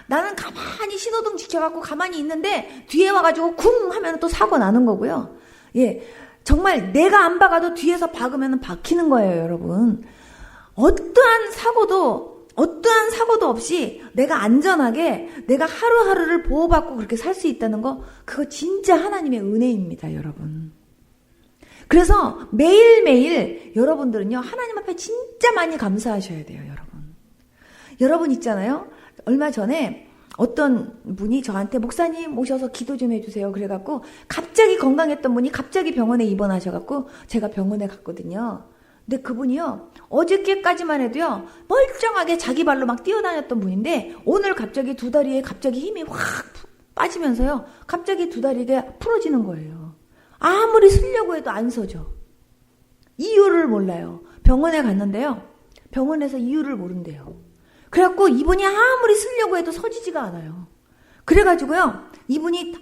나는 가만히 신호등 지켜갖고 가만히 있는데 뒤에 와가지고 쿵 하면 또 사고 나는 거고요. 예, 정말 내가 안 박아도 뒤에서 박으면 박히는 거예요, 여러분. 어떠한 사고도 없이 내가 안전하게 내가 하루하루를 보호받고 그렇게 살 수 있다는 거, 그거 진짜 하나님의 은혜입니다, 여러분. 그래서 매일매일 여러분들은요, 하나님 앞에 진짜 많이 감사하셔야 돼요, 여러분. 여러분 있잖아요, 얼마 전에 어떤 분이 저한테 목사님 오셔서 기도 좀 해주세요 그래갖고, 갑자기 건강했던 분이 갑자기 병원에 입원하셔갖고 제가 병원에 갔거든요. 근데 그분이요, 어저께까지만 해도요, 멀쩡하게 자기 발로 막 뛰어다녔던 분인데, 오늘 갑자기 두 다리에 갑자기 힘이 확 빠지면서요, 갑자기 두 다리가 풀어지는 거예요. 아무리 쓰려고 해도 안 서죠. 이유를 몰라요. 병원에 갔는데요, 병원에서 이유를 모른대요. 그래갖고 이분이 아무리 쓰려고 해도 서지지가 않아요. 그래가지고요, 이분이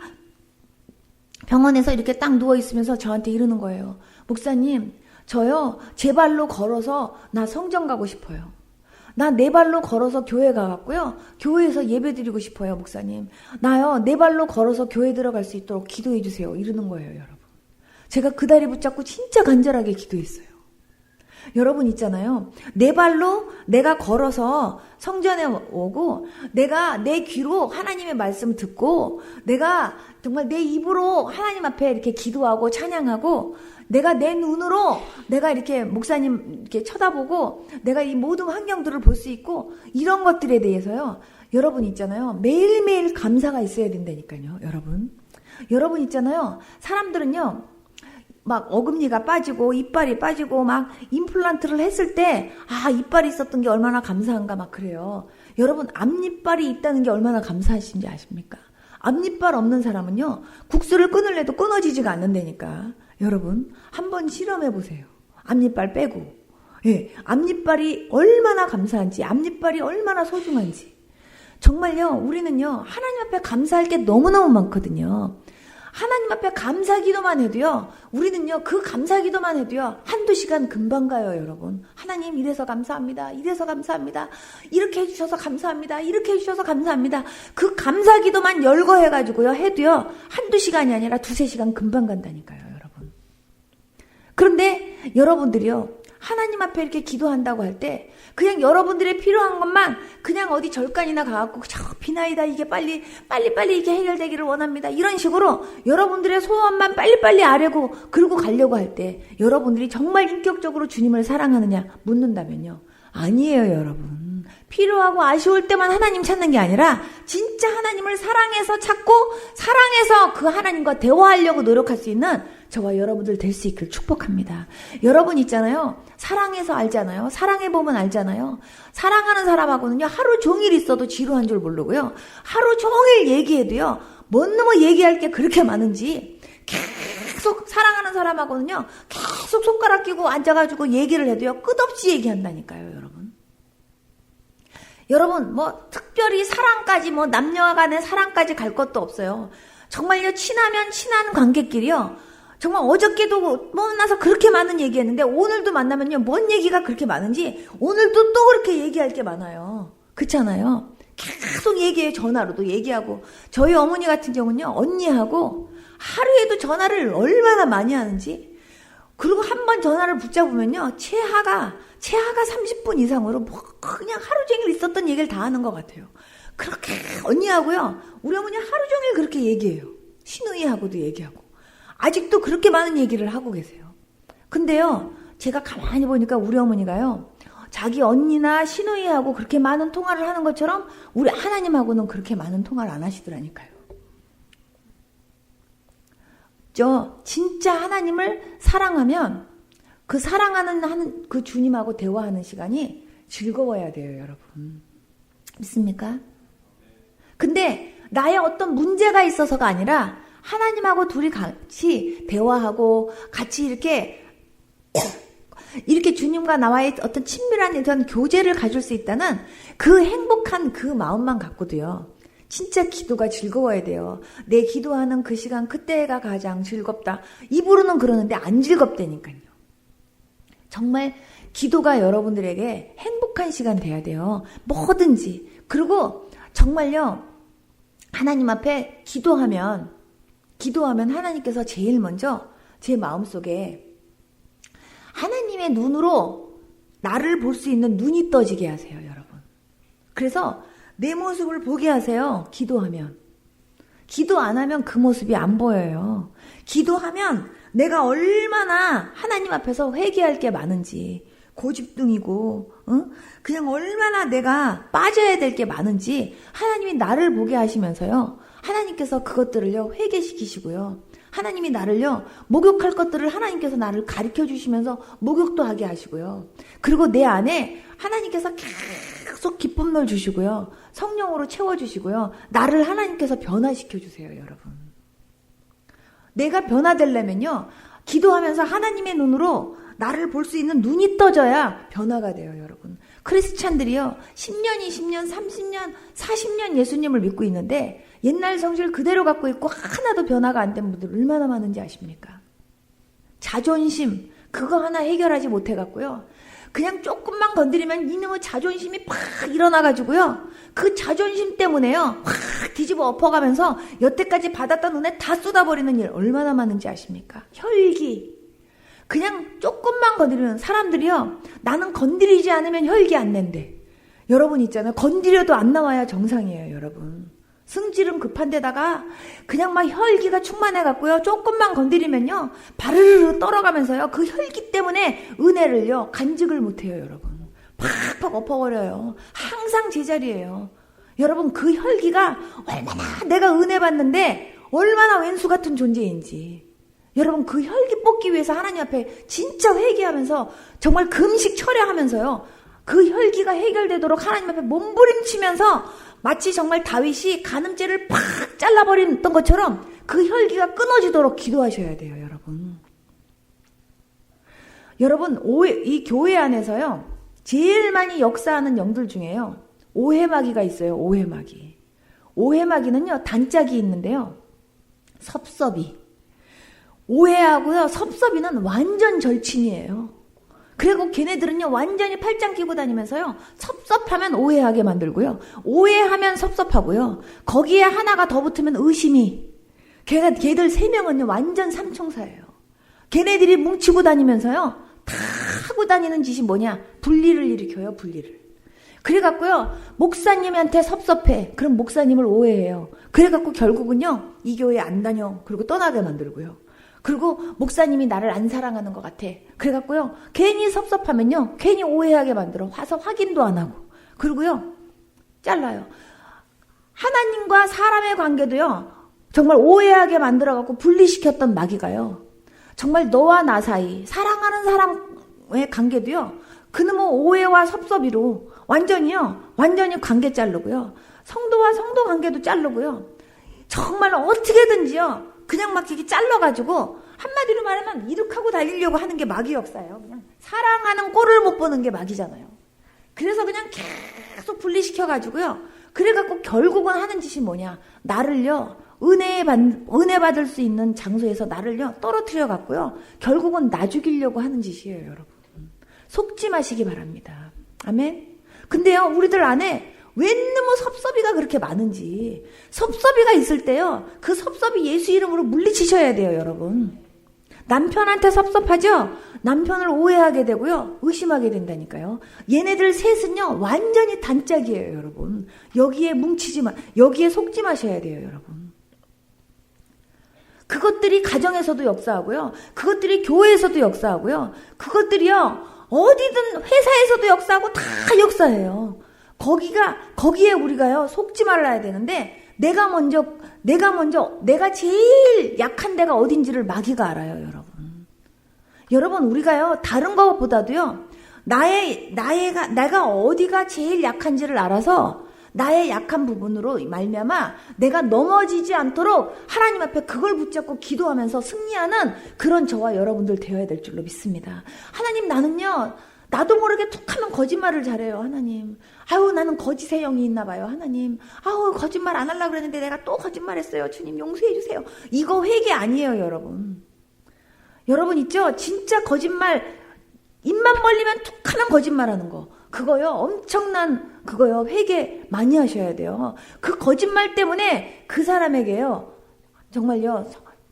병원에서 이렇게 딱 누워있으면서 저한테 이러는 거예요. 목사님, 저요, 제 발로 걸어서 나 성전 가고 싶어요. 나 내 발로 걸어서 교회 가갖고요, 교회에서 예배 드리고 싶어요, 목사님. 나요, 내 발로 걸어서 교회 들어갈 수 있도록 기도해 주세요. 이러는 거예요, 여러분. 제가 그 다리 붙잡고 진짜 간절하게 기도했어요. 여러분 있잖아요. 내 발로 내가 걸어서 성전에 오고, 내가 내 귀로 하나님의 말씀 듣고, 내가 정말 내 입으로 하나님 앞에 이렇게 기도하고 찬양하고, 내가 내 눈으로 내가 이렇게 목사님 이렇게 쳐다보고, 내가 이 모든 환경들을 볼 수 있고, 이런 것들에 대해서요, 여러분 있잖아요. 매일매일 감사가 있어야 된다니까요, 여러분. 여러분 있잖아요. 사람들은요, 막 어금니가 빠지고 이빨이 빠지고 막 임플란트를 했을 때, 아, 이빨이 있었던 게 얼마나 감사한가 막 그래요. 여러분, 앞니빨이 있다는 게 얼마나 감사하신지 아십니까? 앞니빨 없는 사람은요, 국수를 끊으려도 끊어지지가 않는다니까. 여러분, 한번 실험해 보세요. 앞니빨 빼고. 예, 앞니빨이 얼마나 감사한지, 앞니빨이 얼마나 소중한지. 정말요, 우리는요, 하나님 앞에 감사할 게 너무너무 많거든요. 하나님 앞에 감사기도만 해도요, 우리는요, 그 감사기도만 해도요, 한두 시간 금방 가요, 여러분. 하나님, 이래서 감사합니다. 이래서 감사합니다. 이렇게 해주셔서 감사합니다. 이렇게 해주셔서 감사합니다. 그 감사기도만 열거해가지고요, 해도요, 한두 시간이 아니라 두세 시간 금방 간다니까요, 여러분. 그런데 여러분들이요, 하나님 앞에 이렇게 기도한다고 할 때 그냥 여러분들의 필요한 것만 그냥 어디 절간이나 가갖고 저 비나이다 이게 빨리 이게 해결되기를 원합니다. 이런 식으로 여러분들의 소원만 빨리빨리 아뢰고 그러고 가려고 할 때 여러분들이 정말 인격적으로 주님을 사랑하느냐 묻는다면요. 아니에요, 여러분. 필요하고 아쉬울 때만 하나님 찾는 게 아니라 진짜 하나님을 사랑해서 찾고 사랑해서 그 하나님과 대화하려고 노력할 수 있는 저와 여러분들 될 수 있기를 축복합니다. 여러분 있잖아요. 사랑해서 알잖아요. 사랑해보면 알잖아요. 사랑하는 사람하고는요, 하루 종일 있어도 지루한 줄 모르고요. 하루 종일 얘기해도요, 뭔 놈의 얘기할 게 그렇게 많은지 계속 사랑하는 사람하고는요, 계속 손가락 끼고 앉아가지고 얘기를 해도요, 끝없이 얘기한다니까요, 여러분. 여러분, 뭐, 특별히 사랑까지, 뭐, 남녀 간의 사랑까지 갈 것도 없어요. 정말요, 친하면 친한 관계끼리요, 정말 어저께도 만나서 그렇게 많은 얘기했는데, 오늘도 만나면요, 뭔 얘기가 그렇게 많은지, 오늘도 또 그렇게 얘기할 게 많아요. 그렇잖아요? 계속 얘기해요. 전화로도 얘기하고. 저희 어머니 같은 경우는요, 언니하고 하루에도 전화를 얼마나 많이 하는지, 그리고 한 번 전화를 붙잡으면요, 최하가 30분 이상으로 뭐 그냥 하루 종일 있었던 얘기를 다 하는 것 같아요. 그렇게 언니하고요, 우리 어머니 하루 종일 그렇게 얘기해요. 시누이하고도 얘기하고. 아직도 그렇게 많은 얘기를 하고 계세요. 근데요, 제가 가만히 보니까 우리 어머니가요, 자기 언니나 시누이하고 그렇게 많은 통화를 하는 것처럼 우리 하나님하고는 그렇게 많은 통화를 안 하시더라니까요. 저 진짜 하나님을 사랑하면 그 사랑하는 그 주님하고 대화하는 시간이 즐거워야 돼요, 여러분. 믿습니까? 근데 나의 어떤 문제가 있어서가 아니라 하나님하고 둘이 같이 대화하고 같이 이렇게 주님과 나와의 어떤 친밀한 이런 교제를 가질 수 있다는 그 행복한 그 마음만 갖고도요, 진짜 기도가 즐거워야 돼요. 내 기도하는 그 시간 그때가 가장 즐겁다. 입으로는 그러는데 안 즐겁다니까요. 정말 기도가 여러분들에게 행복한 시간 돼야 돼요. 뭐든지. 그리고 정말요, 하나님 앞에 기도하면 하나님께서 제일 먼저 제 마음속에 하나님의 눈으로 나를 볼 수 있는 눈이 떠지게 하세요, 여러분. 그래서 내 모습을 보게 하세요, 기도하면. 기도 안 하면 그 모습이 안 보여요. 기도하면 내가 얼마나 하나님 앞에서 회개할 게 많은지, 고집둥이고, 그냥 얼마나 내가 빠져야 될 게 많은지 하나님이 나를 보게 하시면서요, 하나님께서 그것들을요, 회개시키시고요, 하나님이 나를요, 목욕할 것들을 하나님께서 나를 가르쳐 주시면서 목욕도 하게 하시고요, 그리고 내 안에 하나님께서 계속 기쁨을 주시고요, 성령으로 채워주시고요, 나를 하나님께서 변화시켜 주세요, 여러분. 내가 변화되려면요, 기도하면서 하나님의 눈으로 나를 볼 수 있는 눈이 떠져야 변화가 돼요, 여러분. 크리스찬들이요 10년, 20년, 30년, 40년 예수님을 믿고 있는데 옛날 성질 그대로 갖고 있고 하나도 변화가 안 된 분들 얼마나 많은지 아십니까? 자존심 그거 하나 해결하지 못해갖고요. 그냥 조금만 건드리면 이놈의 자존심이 팍 일어나가지고요. 그 자존심 때문에요. 확 뒤집어 엎어가면서 여태까지 받았던 은혜 다 쏟아버리는 일 얼마나 많은지 아십니까? 혈기. 그냥 조금만 건드리면 사람들이요. 나는 건드리지 않으면 혈기 안 낸대. 여러분 있잖아요. 건드려도 안 나와야 정상이에요, 여러분. 승질은 급한 데다가 그냥 막 혈기가 충만해갖고요. 조금만 건드리면요. 바르르 떨어가면서요. 그 혈기 때문에 은혜를요. 간직을 못해요, 여러분. 팍팍 엎어버려요. 항상 제자리예요. 여러분 그 혈기가 얼마나 내가 은혜 받는데 얼마나 왼수 같은 존재인지. 여러분 그 혈기 뽑기 위해서 하나님 앞에 진짜 회개하면서 정말 금식 철야하면서요. 그 혈기가 해결되도록 하나님 앞에 몸부림치면서 마치 정말 다윗이 간음죄를 팍 잘라버렸던 것처럼 그 혈기가 끊어지도록 기도하셔야 돼요, 여러분. 여러분, 이 교회 안에서요, 제일 많이 역사하는 영들 중에요, 오해마귀가 있어요, 오해마귀. 오해마귀는요, 단짝이 있는데요, 섭섭이. 오해하고요, 섭섭이는 완전 절친이에요. 그리고 걔네들은요 완전히 팔짱 끼고 다니면서요 섭섭하면 오해하게 만들고요 오해하면 섭섭하고요 거기에 하나가 더 붙으면 의심이 걔들 세 명은요 완전 삼총사예요. 걔네들이 뭉치고 다니면서요 다 하고 다니는 짓이 뭐냐 분리를 일으켜요. 분리를. 그래갖고요 목사님한테 섭섭해. 그럼 목사님을 오해해요. 그래갖고 결국은요 이 교회 안 다녀. 그리고 떠나게 만들고요. 그리고 목사님이 나를 안 사랑하는 것 같아. 그래갖고요. 괜히 섭섭하면요. 괜히 오해하게 만들어. 와서 확인도 안 하고. 그리고요. 잘라요. 하나님과 사람의 관계도요. 정말 오해하게 만들어갖고 분리시켰던 마귀가요. 정말 너와 나 사이 사랑하는 사람의 관계도요. 그놈의 오해와 섭섭이로 완전히 관계 자르고요. 성도와 성도 관계도 자르고요. 정말 어떻게든지요. 그냥 막 이렇게 잘라가지고 한마디로 말하면 이륙하고 달리려고 하는 게 마귀 역사예요. 그냥 사랑하는 꼴을 못 보는 게 마귀잖아요. 그래서 그냥 계속 분리시켜가지고요. 그래갖고 결국은 하는 짓이 뭐냐. 나를요. 은혜 받을 수 있는 장소에서 나를요. 떨어뜨려갖고요. 결국은 나 죽이려고 하는 짓이에요, 여러분. 속지 마시기 바랍니다. 아멘. 근데요. 우리들 안에 왜 너무 섭섭이가 그렇게 많은지. 섭섭이가 있을 때요. 그 섭섭이 예수 이름으로 물리치셔야 돼요, 여러분. 남편한테 섭섭하죠? 남편을 오해하게 되고요. 의심하게 된다니까요. 얘네들 셋은요. 완전히 단짝이에요, 여러분. 여기에 여기에 속지 마셔야 돼요, 여러분. 그것들이 가정에서도 역사하고요. 그것들이 교회에서도 역사하고요. 그것들이요. 어디든 회사에서도 역사하고 다 역사해요. 거기에 우리가요, 속지 말아야 되는데, 내가 제일 약한 데가 어딘지를 마귀가 알아요, 여러분. 여러분, 우리가요, 다른 것보다도요, 내가 어디가 제일 약한지를 알아서, 나의 약한 부분으로 말미암아 내가 넘어지지 않도록 하나님 앞에 그걸 붙잡고 기도하면서 승리하는 그런 저와 여러분들 되어야 될 줄로 믿습니다. 하나님, 나도 모르게 툭하면 거짓말을 잘해요, 하나님. 아유, 나는 거짓의 영이 있나 봐요, 하나님. 아유, 거짓말 안 하려고 그랬는데 내가 또 거짓말했어요. 주님 용서해 주세요. 이거 회개 아니에요, 여러분. 여러분 있죠? 진짜 거짓말, 입만 벌리면 툭하면 거짓말하는 거. 그거요, 엄청난 그거요, 회개 많이 하셔야 돼요. 그 거짓말 때문에 그 사람에게요, 정말요,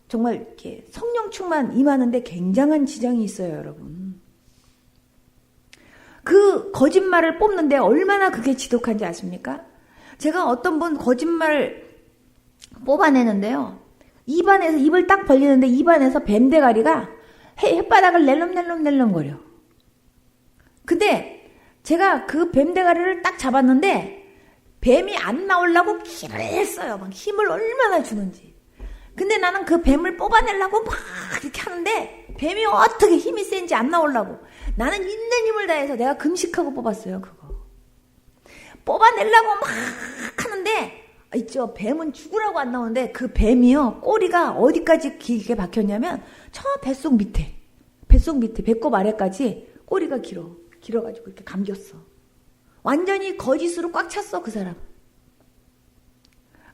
정말 이렇게 성령 충만 임하는데 굉장한 지장이 있어요, 여러분. 그 거짓말을 뽑는데 얼마나 그게 지독한지 아십니까? 제가 어떤 분 거짓말 뽑아내는데요. 입안에서 입을 딱 벌리는데 입안에서 뱀대가리가 혓바닥을 낼름낼름낼름거려. 근데 제가 그 뱀대가리를 딱 잡았는데 뱀이 안 나오려고 기를 했어요. 막 힘을 얼마나 주는지. 근데 나는 그 뱀을 뽑아내려고 막 이렇게 하는데 뱀이 어떻게 힘이 센지 안 나오려고. 나는 있는 힘을 다해서 내가 금식하고 뽑았어요, 그거. 뽑아내려고 막 하는데, 있죠. 뱀은 죽으라고 안 나오는데 그 뱀이요. 꼬리가 어디까지 길게 박혔냐면 저 뱃속 밑에, 배꼽 아래까지 꼬리가 길어가지고 이렇게 감겼어. 완전히 거짓으로 꽉 찼어, 그 사람.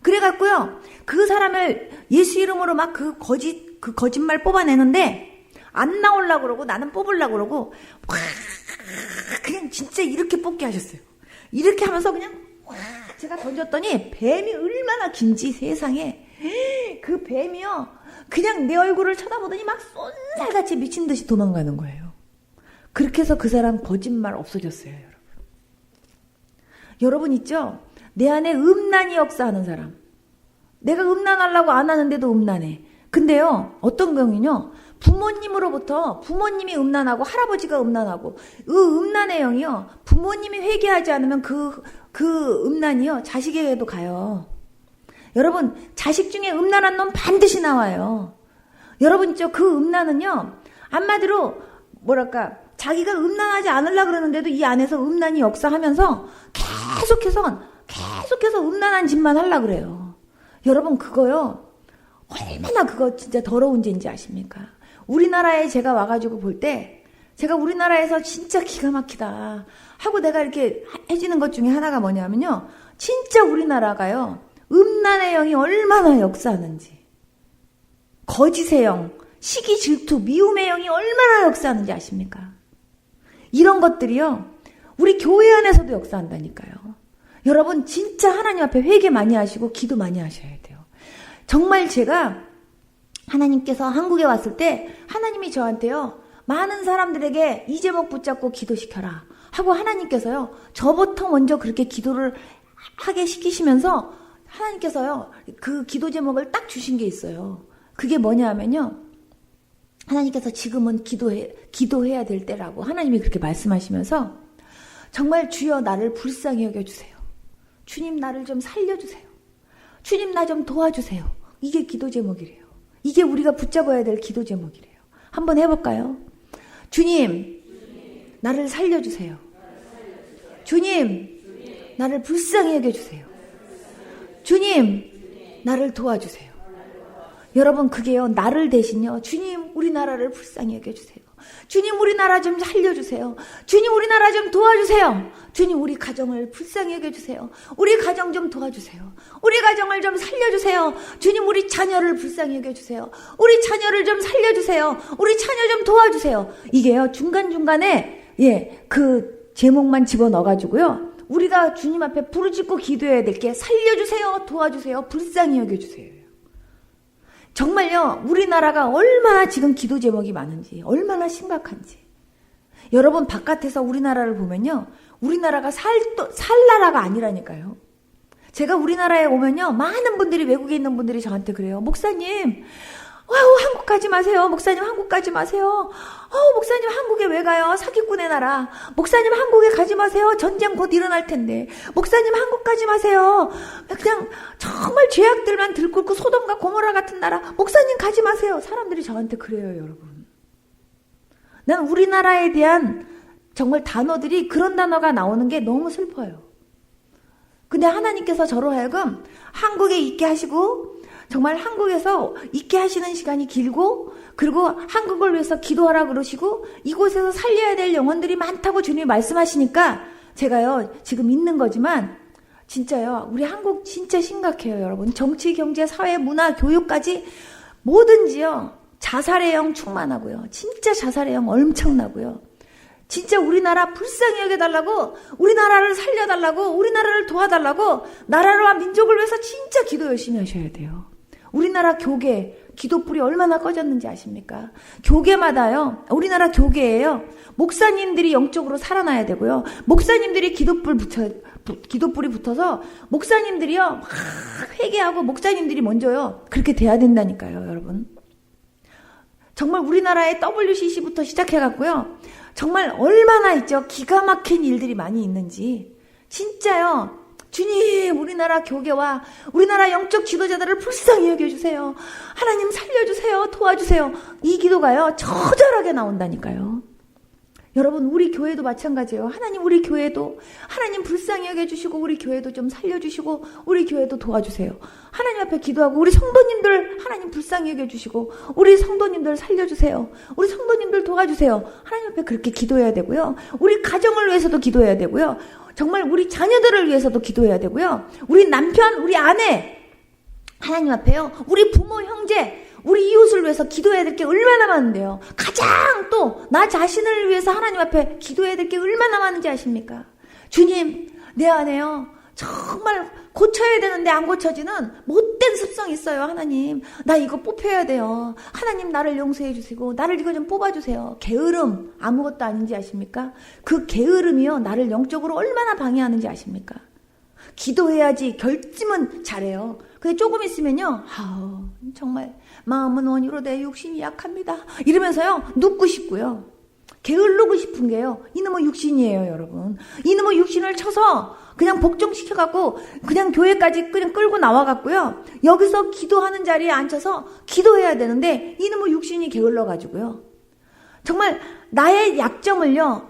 그래갖고요, 그 사람을 예수 이름으로 막 그 거짓말 뽑아내는데, 안 나오려고 그러고, 나는 뽑으려고 그러고, 그냥 진짜 이렇게 뽑게 하셨어요. 이렇게 하면서 그냥, 제가 던졌더니, 뱀이 얼마나 긴지 세상에, 그 뱀이요, 그냥 내 얼굴을 쳐다보더니 막 쏜살같이 미친 듯이 도망가는 거예요. 그렇게 해서 그 사람 거짓말 없어졌어요, 여러분. 여러분 있죠? 내 안에 음란이 역사하는 사람. 내가 음란하려고 안 하는데도 음란해. 근데요, 어떤 경우는요, 부모님으로부터 부모님이 음란하고 할아버지가 음란하고 음란의 영이요, 부모님이 회개하지 않으면 그 음란이요, 자식에게도 가요. 여러분, 자식 중에 음란한 놈 반드시 나와요. 여러분 있죠? 그 음란은요, 한마디로 뭐랄까, 자기가 음란하지 않으려고 그러는데도 이 안에서 음란이 역사하면서 계속해서 음란한 짓만 하려고 그래요. 여러분, 그거요, 얼마나 그거 진짜 더러운 짓인지 아십니까? 우리나라에 제가 와가지고 볼 때, 제가 우리나라에서 진짜 기가 막히다 하고 내가 이렇게 해지는 것 중에 하나가 뭐냐면요, 진짜 우리나라가요, 음란의 영이 얼마나 역사하는지, 거짓의 영, 시기, 질투, 미움의 영이 얼마나 역사하는지 아십니까? 이런 것들이요, 우리 교회 안에서도 역사한다니까요. 여러분, 진짜 하나님 앞에 회개 많이 하시고 기도 많이 하셔야 돼요. 정말 제가 하나님께서 한국에 왔을 때 하나님이 저한테요, 많은 사람들에게 이 제목 붙잡고 기도시켜라 하고 하나님께서요, 저부터 먼저 그렇게 기도를 하게 시키시면서 하나님께서요, 그 기도 제목을 딱 주신 게 있어요. 그게 뭐냐 하면요, 하나님께서 지금은 기도해야 될 때라고 하나님이 그렇게 말씀하시면서, 정말 주여 나를 불쌍히 여겨주세요. 주님 나를 좀 살려주세요. 주님 나 좀 도와주세요. 이게 기도 제목이래요. 이게 우리가 붙잡아야 될 기도 제목이래요. 한번 해볼까요? 주님, 나를 살려주세요. 주님, 나를 불쌍히 여겨주세요. 주님, 나를 도와주세요. 여러분, 그게요, 나를 대신요, 주님 우리나라를 불쌍히 여겨주세요. 주님 우리나라 좀 살려주세요. 주님 우리나라 좀 도와주세요. 주님 우리 가정을 불쌍히 여겨주세요. 우리 가정 좀 도와주세요. 우리 가정을 좀 살려주세요. 주님 우리 자녀를 불쌍히 여겨주세요. 우리 자녀를 좀 살려주세요. 우리 자녀 좀 도와주세요. 이게요, 중간중간에 그 제목만 집어넣어가지고요, 우리가 주님 앞에 부르짖고 기도해야 될 게 살려주세요, 도와주세요, 불쌍히 여겨주세요. 정말요, 우리나라가 얼마나 지금 기도 제목이 많은지, 얼마나 심각한지. 여러분, 바깥에서 우리나라를 보면요, 우리나라가 살 나라가 아니라니까요. 제가 우리나라에 오면요, 많은 분들이, 외국에 있는 분들이 저한테 그래요. 목사님, 한국 가지 마세요. 목사님 한국 가지 마세요. 목사님 한국에 왜 가요? 사기꾼의 나라. 목사님 한국에 가지 마세요. 전쟁 곧 일어날 텐데. 목사님 한국 가지 마세요. 그냥 정말 죄악들만 들끓고 소돔과 고모라 같은 나라. 목사님 가지 마세요. 사람들이 저한테 그래요, 여러분. 난 우리나라에 대한 정말 단어들이, 그런 단어가 나오는 게 너무 슬퍼요. 근데 하나님께서 저로 하여금 한국에 있게 하시고, 정말 한국에서 있게 하시는 시간이 길고, 그리고 한국을 위해서 기도하라 그러시고, 이곳에서 살려야 될 영혼들이 많다고 주님이 말씀하시니까 제가요, 지금 있는 거지만 진짜요, 우리 한국 진짜 심각해요, 여러분. 정치, 경제, 사회, 문화, 교육까지 뭐든지요, 자살의 영 충만하고요. 진짜 자살의 영 엄청나고요. 진짜 우리나라 불쌍히 여겨달라고, 우리나라를 살려달라고, 우리나라를 도와달라고, 나라와 민족을 위해서 진짜 기도 열심히 하셔야 돼요. 우리나라 교계, 기도불이 얼마나 꺼졌는지 아십니까? 교계마다요, 우리나라 교계에요, 목사님들이 영적으로 살아나야 되고요, 목사님들이 기도불이 붙어서 목사님들이요, 막 회개하고 목사님들이 먼저요, 그렇게 돼야 된다니까요, 여러분. 정말 우리나라의 WCC부터 시작해갖고요, 정말 얼마나 있죠, 기가 막힌 일들이 많이 있는지. 진짜요, 주님 우리나라 교계와 우리나라 영적 지도자들을 불쌍히 여겨주세요. 하나님 살려주세요, 도와주세요. 이 기도가요, 처절하게 나온다니까요. 여러분, 우리 교회도 마찬가지예요. 하나님, 우리 교회도 하나님 불쌍히 여겨주시고 우리 교회도 좀 살려주시고 우리 교회도 도와주세요. 하나님 앞에 기도하고 우리 성도님들 하나님 불쌍히 여겨주시고 우리 성도님들 살려주세요. 우리 성도님들 도와주세요. 하나님 앞에 그렇게 기도해야 되고요. 우리 가정을 위해서도 기도해야 되고요. 정말 우리 자녀들을 위해서도 기도해야 되고요. 우리 남편, 우리 아내 하나님 앞에요. 우리 부모, 형제, 우리 이웃을 위해서 기도해야 될 게 얼마나 많은데요. 가장 또 나 자신을 위해서 하나님 앞에 기도해야 될 게 얼마나 많은지 아십니까? 주님, 내 안에요. 정말 고쳐야 되는데 안 고쳐지는 못된 습성이 있어요. 하나님, 나 이거 뽑혀야 돼요. 하나님, 나를 용서해 주시고 나를 이거 좀 뽑아주세요. 게으름, 아무것도 아닌지 아십니까? 그 게으름이요, 나를 영적으로 얼마나 방해하는지 아십니까? 기도해야지 결심은 잘해요. 근데 조금 있으면요, 정말 마음은 원이로 내 욕심이 약합니다 이러면서요 눕고 싶고요, 게을르고 싶은 게요 이놈의 육신이에요. 여러분, 이놈의 육신을 쳐서 그냥 복종시켜갖고 그냥 교회까지 그냥 끌고 나와갖고요, 여기서 기도하는 자리에 앉혀서 기도해야 되는데 이놈의 육신이 게을러가지고요, 정말 나의 약점을요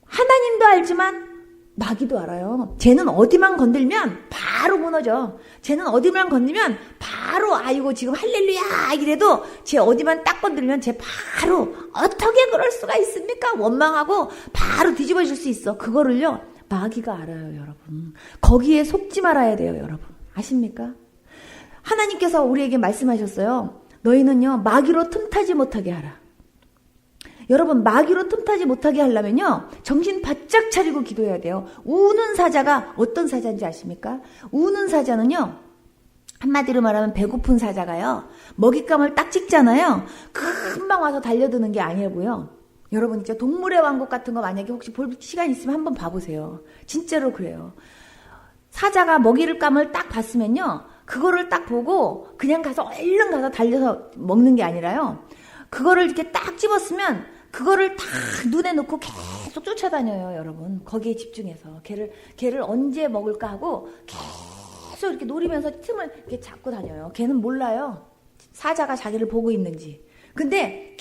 하나님도 알지만 마귀도 알아요. 쟤는 어디만 건들면 바로 무너져. 쟤는 어디만 건들면 바로, 아이고 지금 할렐루야 이래도 쟤 어디만 딱 건들면 쟤 바로, 어떻게 그럴 수가 있습니까? 원망하고 바로 뒤집어질 수 있어. 그거를요 마귀가 알아요. 여러분, 거기에 속지 말아야 돼요. 여러분, 아십니까? 하나님께서 우리에게 말씀하셨어요. 너희는요 마귀로 틈타지 못하게 하라. 여러분, 마귀로 틈타지 못하게 하려면요 정신 바짝 차리고 기도해야 돼요. 우는 사자가 어떤 사자인지 아십니까? 우는 사자는요, 한마디로 말하면 배고픈 사자가요 먹잇감을 딱 찍잖아요, 금방 와서 달려드는 게 아니고요. 여러분, 진짜 동물의 왕국 같은 거 만약에 혹시 볼 시간 있으면 한번 봐보세요. 진짜로 그래요. 사자가 먹잇감을 딱 봤으면요 그거를 딱 보고 그냥 가서 얼른 가서 달려서 먹는 게 아니라요, 그거를 이렇게 딱 집었으면 그거를 다 눈에 놓고 계속 쫓아다녀요. 여러분, 거기에 집중해서 걔를 언제 먹을까 하고 계속 이렇게 노리면서 틈을 이렇게 잡고 다녀요. 걔는 몰라요, 사자가 자기를 보고 있는지. 근데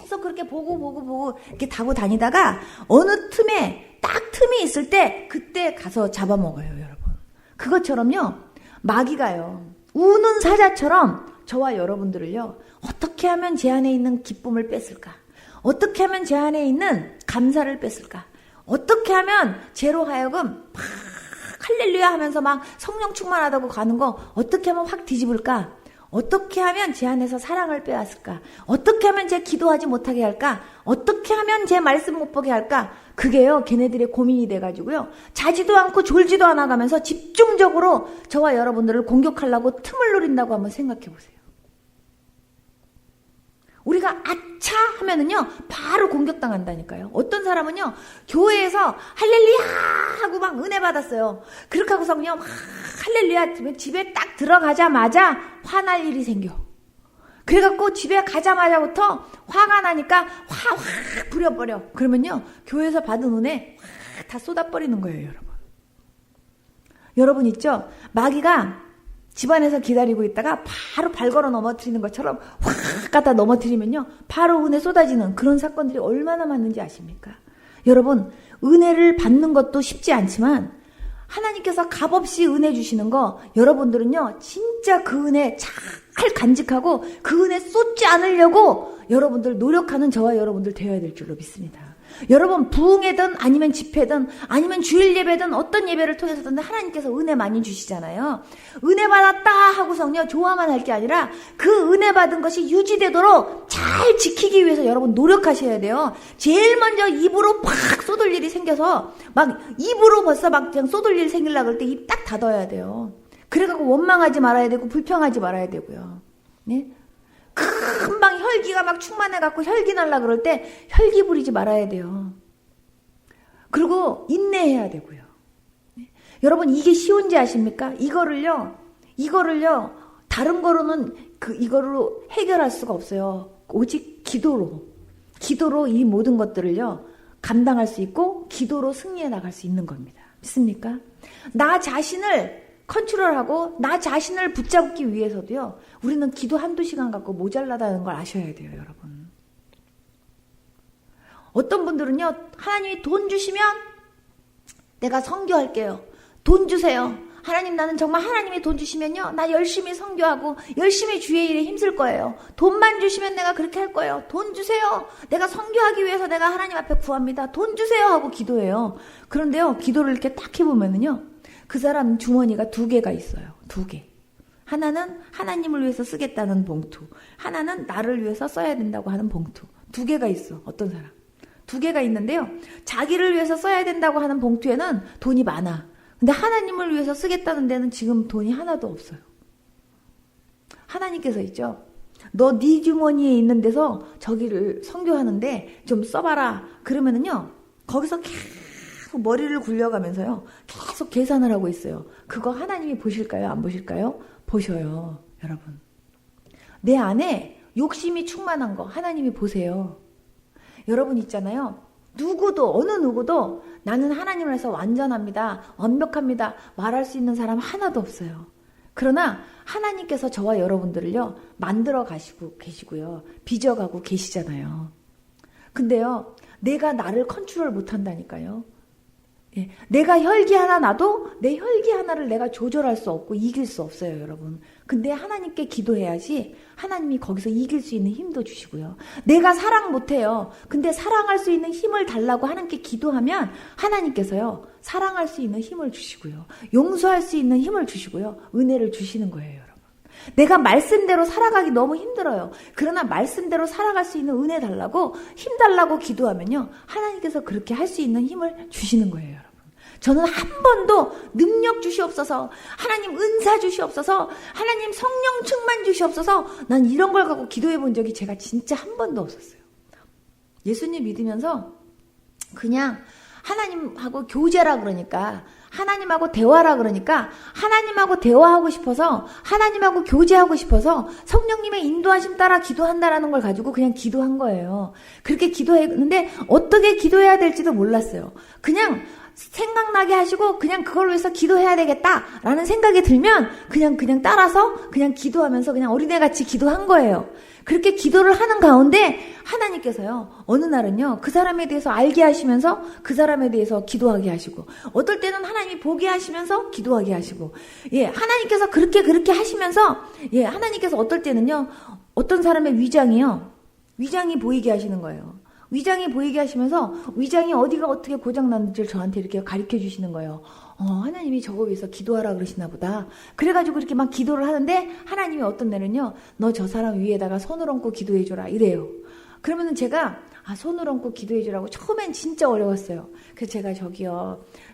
계속 그렇게 보고 이렇게 타고 다니다가 어느 틈에 딱 틈이 있을 때 그때 가서 잡아먹어요. 여러분, 그것처럼요 마귀가요 우는 사자처럼 저와 여러분들을요 어떻게 하면 제 안에 있는 기쁨을 뺐을까? 어떻게 하면 제 안에 있는 감사를 뺐을까? 어떻게 하면 제로 하여금 막 할렐루야 하면서 막 성령 충만하다고 가는 거 어떻게 하면 확 뒤집을까? 어떻게 하면 제 안에서 사랑을 빼앗을까? 어떻게 하면 제 기도하지 못하게 할까? 어떻게 하면 제 말씀 못 보게 할까? 그게요 걔네들의 고민이 돼가지고요 자지도 않고 졸지도 않아 가면서 집중적으로 저와 여러분들을 공격하려고 틈을 노린다고 한번 생각해 보세요. 우리가 아차 하면은요 바로 공격당한다니까요. 어떤 사람은요 교회에서 할렐루야 하고 막 은혜 받았어요. 그렇게 하고서 그냥 막 할렐루야 집에 딱 들어가자마자 화날 일이 생겨. 그래갖고 집에 가자마자부터 화가 나니까 확 부려버려. 그러면요 교회에서 받은 은혜 확 다 쏟아버리는 거예요. 여러분 있죠? 마귀가 집안에서 기다리고 있다가 바로 발 걸어 넘어뜨리는 것처럼 확 갖다 넘어뜨리면요 바로 은혜 쏟아지는 그런 사건들이 얼마나 많은지 아십니까? 여러분, 은혜를 받는 것도 쉽지 않지만 하나님께서 값없이 은혜 주시는 거 여러분들은요 진짜 그 은혜 잘 간직하고 그 은혜 쏟지 않으려고 여러분들 노력하는 저와 여러분들 되어야 될 줄로 믿습니다. 여러분, 부흥회든 아니면 집회든 아니면 주일 예배든 어떤 예배를 통해서든 하나님께서 은혜 많이 주시잖아요. 은혜 받았다 하고서는요 좋아만 할 게 아니라 그 은혜 받은 것이 유지되도록 잘 지키기 위해서 여러분 노력하셔야 돼요. 제일 먼저 입으로 팍 쏟을 일이 생겨서 막 입으로 벌써 막 그냥 쏟을 일 생기려고 할 때 입 딱 닫아야 돼요. 그래갖고 원망하지 말아야 되고 불평하지 말아야 되고요. 네? 금방 혈기가 막 충만해갖고 혈기 날라 그럴 때 혈기 부리지 말아야 돼요. 그리고 인내해야 되고요. 네? 여러분, 이게 쉬운지 아십니까? 이거를요 다른 거로는 이거로 해결할 수가 없어요. 오직 기도로 이 모든 것들을요 감당할 수 있고 기도로 승리해 나갈 수 있는 겁니다. 믿습니까? 나 자신을 컨트롤하고 나 자신을 붙잡기 위해서도요 우리는 기도 한두 시간 갖고 모자라다는 걸 아셔야 돼요. 여러분, 어떤 분들은요, 하나님이 돈 주시면 내가 선교할게요. 돈 주세요. 하나님, 나는 정말 하나님이 돈 주시면요, 나 열심히 선교하고 열심히 주의 일에 힘쓸 거예요. 돈만 주시면 내가 그렇게 할 거예요. 돈 주세요. 내가 선교하기 위해서 내가 하나님 앞에 구합니다. 돈 주세요 하고 기도해요. 그런데요, 기도를 이렇게 딱 해보면은요, 그 사람 주머니가 2개가 있어요. 2개. 하나는 하나님을 위해서 쓰겠다는 봉투, 하나는 나를 위해서 써야 된다고 하는 봉투. 2개가 있어. 어떤 사람 2개가 있는데요, 자기를 위해서 써야 된다고 하는 봉투에는 돈이 많아. 근데 하나님을 위해서 쓰겠다는 데는 지금 돈이 하나도 없어요. 하나님께서 있죠, 너 네 주머니에 있는 데서 저기를 선교하는데 좀 써봐라. 그러면은요, 거기서 계속 머리를 굴려가면서요, 계속 계산을 하고 있어요. 그거 하나님이 보실까요? 안 보실까요? 보셔요. 여러분, 내 안에 욕심이 충만한 거 하나님이 보세요. 여러분 있잖아요, 누구도, 어느 누구도 나는 하나님을 해서 완전합니다, 완벽합니다 말할 수 있는 사람 하나도 없어요. 그러나 하나님께서 저와 여러분들을요, 만들어 가시고 계시고요, 빚어가고 계시잖아요. 근데요, 내가 나를 컨트롤 못한다니까요. 예, 내가 혈기 하나 나도 내 혈기 하나를 내가 조절할 수 없고 이길 수 없어요, 여러분. 근데 하나님께 기도해야지 하나님이 거기서 이길 수 있는 힘도 주시고요. 내가 사랑 못해요. 근데 사랑할 수 있는 힘을 달라고 하나님께 기도하면 하나님께서요, 사랑할 수 있는 힘을 주시고요, 용서할 수 있는 힘을 주시고요, 은혜를 주시는 거예요, 여러분. 내가 말씀대로 살아가기 너무 힘들어요. 그러나 말씀대로 살아갈 수 있는 은혜 달라고, 힘 달라고 기도하면요, 하나님께서 그렇게 할 수 있는 힘을 주시는 거예요, 여러분. 저는 한 번도 능력 주시옵소서, 하나님 은사 주시옵소서, 하나님 성령 충만 주시옵소서, 난 이런 걸 갖고 기도해 본 적이 제가 진짜 한 번도 없었어요. 예수님 믿으면서 그냥 하나님하고 교제라 그러니까, 하나님하고 대화라 그러니까, 하나님하고 대화하고 싶어서, 하나님하고 교제하고 싶어서 성령님의 인도하심 따라 기도한다라는 걸 가지고 그냥 기도한 거예요. 그렇게 기도했는데 어떻게 기도해야 될지도 몰랐어요. 그냥 생각나게 하시고 그냥 그걸 위해서 기도해야 되겠다라는 생각이 들면 그냥 따라서 그냥 기도하면서 그냥 어린애같이 기도한 거예요. 그렇게 기도를 하는 가운데 하나님께서요, 어느 날은요, 그 사람에 대해서 알게 하시면서 그 사람에 대해서 기도하게 하시고, 어떨 때는 하나님이 보게 하시면서 기도하게 하시고, 예, 하나님께서 그렇게 하시면서, 예, 하나님께서 어떨 때는요, 어떤 사람의 위장이 보이게 하시는 거예요. 위장이 보이게 하시면서 위장이 어디가 어떻게 고장났는지를 저한테 이렇게 가르쳐 주시는 거예요. 하나님이 저거 위해서 기도하라 그러시나 보다. 그래가지고 이렇게 막 기도를 하는데 하나님이 어떤 날은요, 너 저 사람 위에다가 손을 얹고 기도해줘라 이래요. 그러면은 제가 손을 얹고 기도해주라고 처음엔 진짜 어려웠어요. 그래서 제가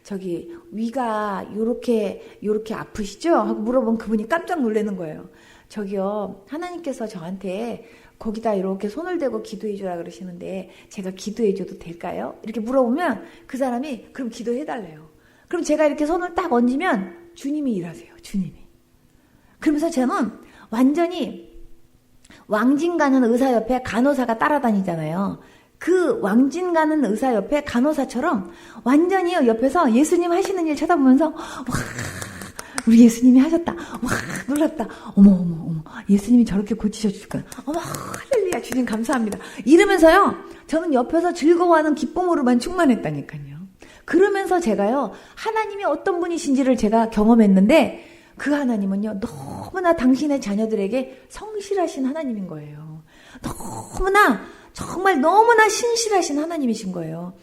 저기 위가 요렇게 아프시죠? 하고 물어보면 그분이 깜짝 놀라는 거예요. 저기요, 하나님께서 저한테 거기다 이렇게 손을 대고 기도해주라 그러시는데 제가 기도해줘도 될까요? 이렇게 물어보면 그 사람이 그럼 기도해달래요. 그럼 제가 이렇게 손을 딱 얹으면 주님이 일하세요. 주님이. 그러면서 저는 완전히 왕진 가는 의사 옆에 간호사가 따라다니잖아요. 그 왕진 가는 의사 옆에 간호사처럼 완전히 옆에서 예수님 하시는 일 쳐다보면서 와, 우리 예수님이 하셨다. 와, 놀랐다. 어머. 예수님이 저렇게 고치셔주셨구나. 어머, 할렐루야, 주님 감사합니다. 이러면서요, 저는 옆에서 즐거워하는 기쁨으로만 충만했다니까요. 그러면서 제가요, 하나님이 어떤 분이신지를 제가 경험했는데, 그 하나님은요, 너무나 당신의 자녀들에게 성실하신 하나님인 거예요. 정말 너무나 신실하신 하나님이신 거예요.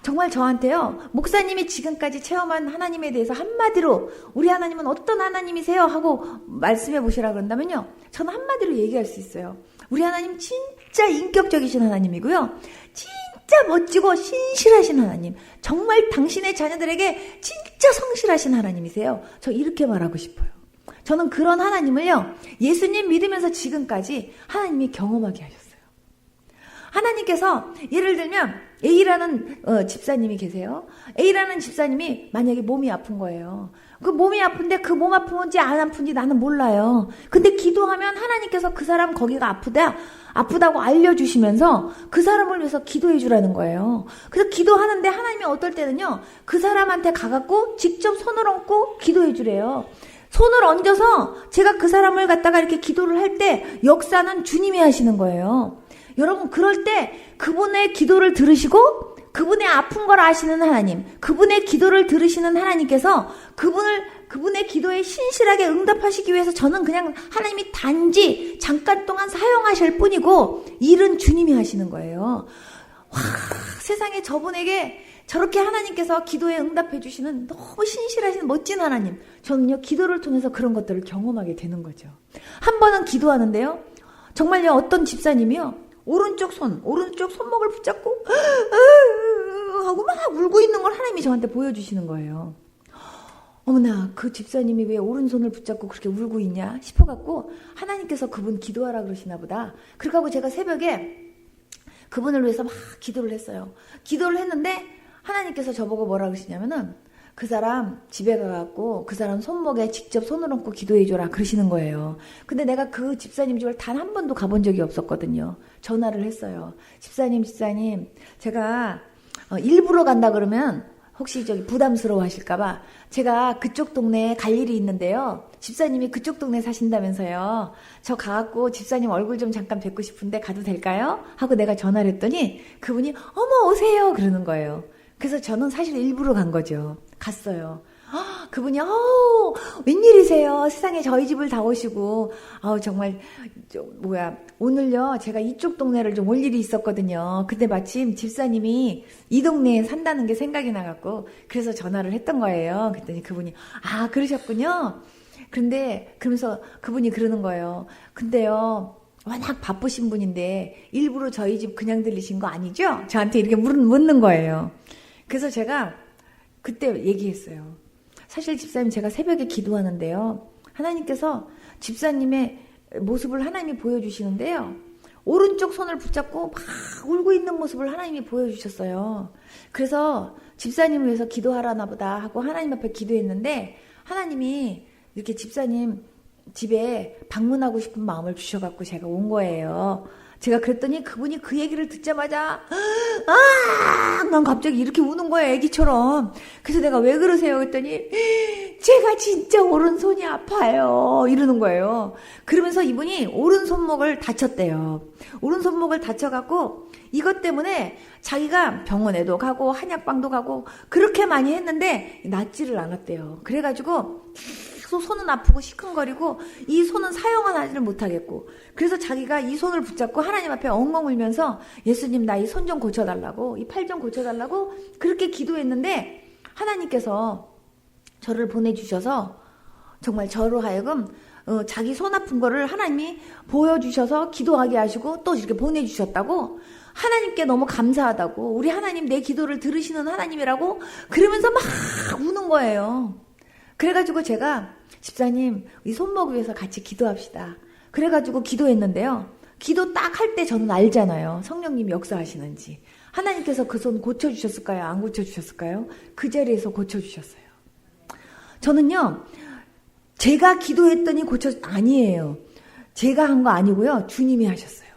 정말 저한테요, 목사님이 지금까지 체험한 하나님에 대해서 한마디로 우리 하나님은 어떤 하나님이세요? 하고 말씀해 보시라 그런다면요, 저는 한마디로 얘기할 수 있어요. 우리 하나님 진짜 인격적이신 하나님이고요, 진짜 멋지고 신실하신 하나님, 정말 당신의 자녀들에게 진짜 성실하신 하나님이세요. 저 이렇게 말하고 싶어요. 저는 그런 하나님을요, 예수님 믿으면서 지금까지 하나님이 경험하게 하셨어요. 하나님께서 예를 들면 A라는 집사님이 계세요. A라는 집사님이 만약에 몸이 아픈 거예요. 그 몸이 아픈데 그 몸 아픈지 안 아픈지 나는 몰라요. 근데 기도하면 하나님께서 그 사람 거기가 아프다고 알려주시면서 그 사람을 위해서 기도해 주라는 거예요. 그래서 기도하는데 하나님이 어떨 때는요, 그 사람한테 가갖고 직접 손을 얹고 기도해 주래요. 손을 얹어서 제가 그 사람을 갖다가 이렇게 기도를 할 때 역사는 주님이 하시는 거예요. 여러분, 그럴 때 그분의 기도를 들으시고 그분의 아픈 걸 아시는 하나님, 그분의 기도를 들으시는 하나님께서 그분의 기도에 신실하게 응답하시기 위해서 저는 그냥 하나님이 단지 잠깐 동안 사용하실 뿐이고 일은 주님이 하시는 거예요. 와, 세상에 저분에게 저렇게 하나님께서 기도에 응답해 주시는 너무 신실하신 멋진 하나님. 저는요, 기도를 통해서 그런 것들을 경험하게 되는 거죠. 한 번은 기도하는데요, 정말요, 어떤 집사님이요, 오른쪽 손목을 붙잡고 하고 막 울고 있는 걸 하나님이 저한테 보여주시는 거예요. 어머나, 그 집사님이 왜 오른손을 붙잡고 그렇게 울고 있냐 싶어갖고 하나님께서 그분 기도하라 그러시나 보다. 그래가지고 제가 새벽에 그분을 위해서 막 기도를 했어요. 기도를 했는데 하나님께서 저보고 뭐라 그러시냐면은 그 사람 집에 가갖고 그 사람 손목에 직접 손을 얹고 기도해줘라 그러시는 거예요. 근데 내가 그 집사님 집을 단 한 번도 가본 적이 없었거든요. 전화를 했어요. 집사님 제가 일부러 간다 그러면 혹시 저기 부담스러워 하실까봐 제가 그쪽 동네에 갈 일이 있는데요, 집사님이 그쪽 동네 사신다면서요, 저 가갖고 집사님 얼굴 좀 잠깐 뵙고 싶은데 가도 될까요? 하고 내가 전화를 했더니 그분이 어머 오세요 그러는 거예요. 그래서 저는 사실 일부러 간 거죠. 갔어요. 그분이 웬일이세요? 세상에 저희 집을 다 오시고 정말 오늘요 제가 이쪽 동네를 좀 올 일이 있었거든요. 근데 마침 집사님이 이 동네에 산다는 게 생각이 나갖고 그래서 전화를 했던 거예요. 그랬더니 그분이 그러셨군요. 근데 그러면서 그분이 그러는 거예요. 근데요, 워낙 바쁘신 분인데 일부러 저희 집 그냥 들리신 거 아니죠? 저한테 이렇게 묻는 거예요. 그래서 제가 그때 얘기했어요. 사실 집사님, 제가 새벽에 기도하는데요, 하나님께서 집사님의 모습을 하나님이 보여주시는데요, 오른쪽 손을 붙잡고 막 울고 있는 모습을 하나님이 보여주셨어요. 그래서 집사님을 위해서 기도하라나 보다 하고 하나님 앞에 기도했는데 하나님이 이렇게 집사님 집에 방문하고 싶은 마음을 주셔갖고 제가 온 거예요. 제가 그랬더니 그분이 그 얘기를 듣자마자 난 갑자기 이렇게 우는 거예요, 애기처럼. 그래서 내가 왜 그러세요? 그랬더니 제가 진짜 오른손이 아파요 이러는 거예요. 그러면서 이분이 오른손목을 다쳤대요. 오른손목을 다쳐갖고 이것 때문에 자기가 병원에도 가고 한약방도 가고 그렇게 많이 했는데 낫지를 않았대요. 그래가지고 계속 손은 아프고 시큰거리고 이 손은 사용하지를 못하겠고, 그래서 자기가 이 손을 붙잡고 하나님 앞에 엉엉 울면서 예수님, 나 이 손 좀 고쳐달라고, 이 팔 좀 고쳐달라고 그렇게 기도했는데 하나님께서 저를 보내주셔서 정말 저로 하여금 자기 손 아픈 거를 하나님이 보여주셔서 기도하게 하시고 또 이렇게 보내주셨다고, 하나님께 너무 감사하다고, 우리 하나님 내 기도를 들으시는 하나님이라고 그러면서 막 우는 거예요. 그래가지고 제가 집사님, 이 손목 위에서 같이 기도합시다. 그래가지고 기도했는데요, 기도 딱 할 때 저는 알잖아요, 성령님이 역사하시는지. 하나님께서 그 손 고쳐주셨을까요? 안 고쳐주셨을까요? 그 자리에서 고쳐주셨어요. 저는요, 제가 기도했더니 아니에요. 제가 한 거 아니고요, 주님이 하셨어요.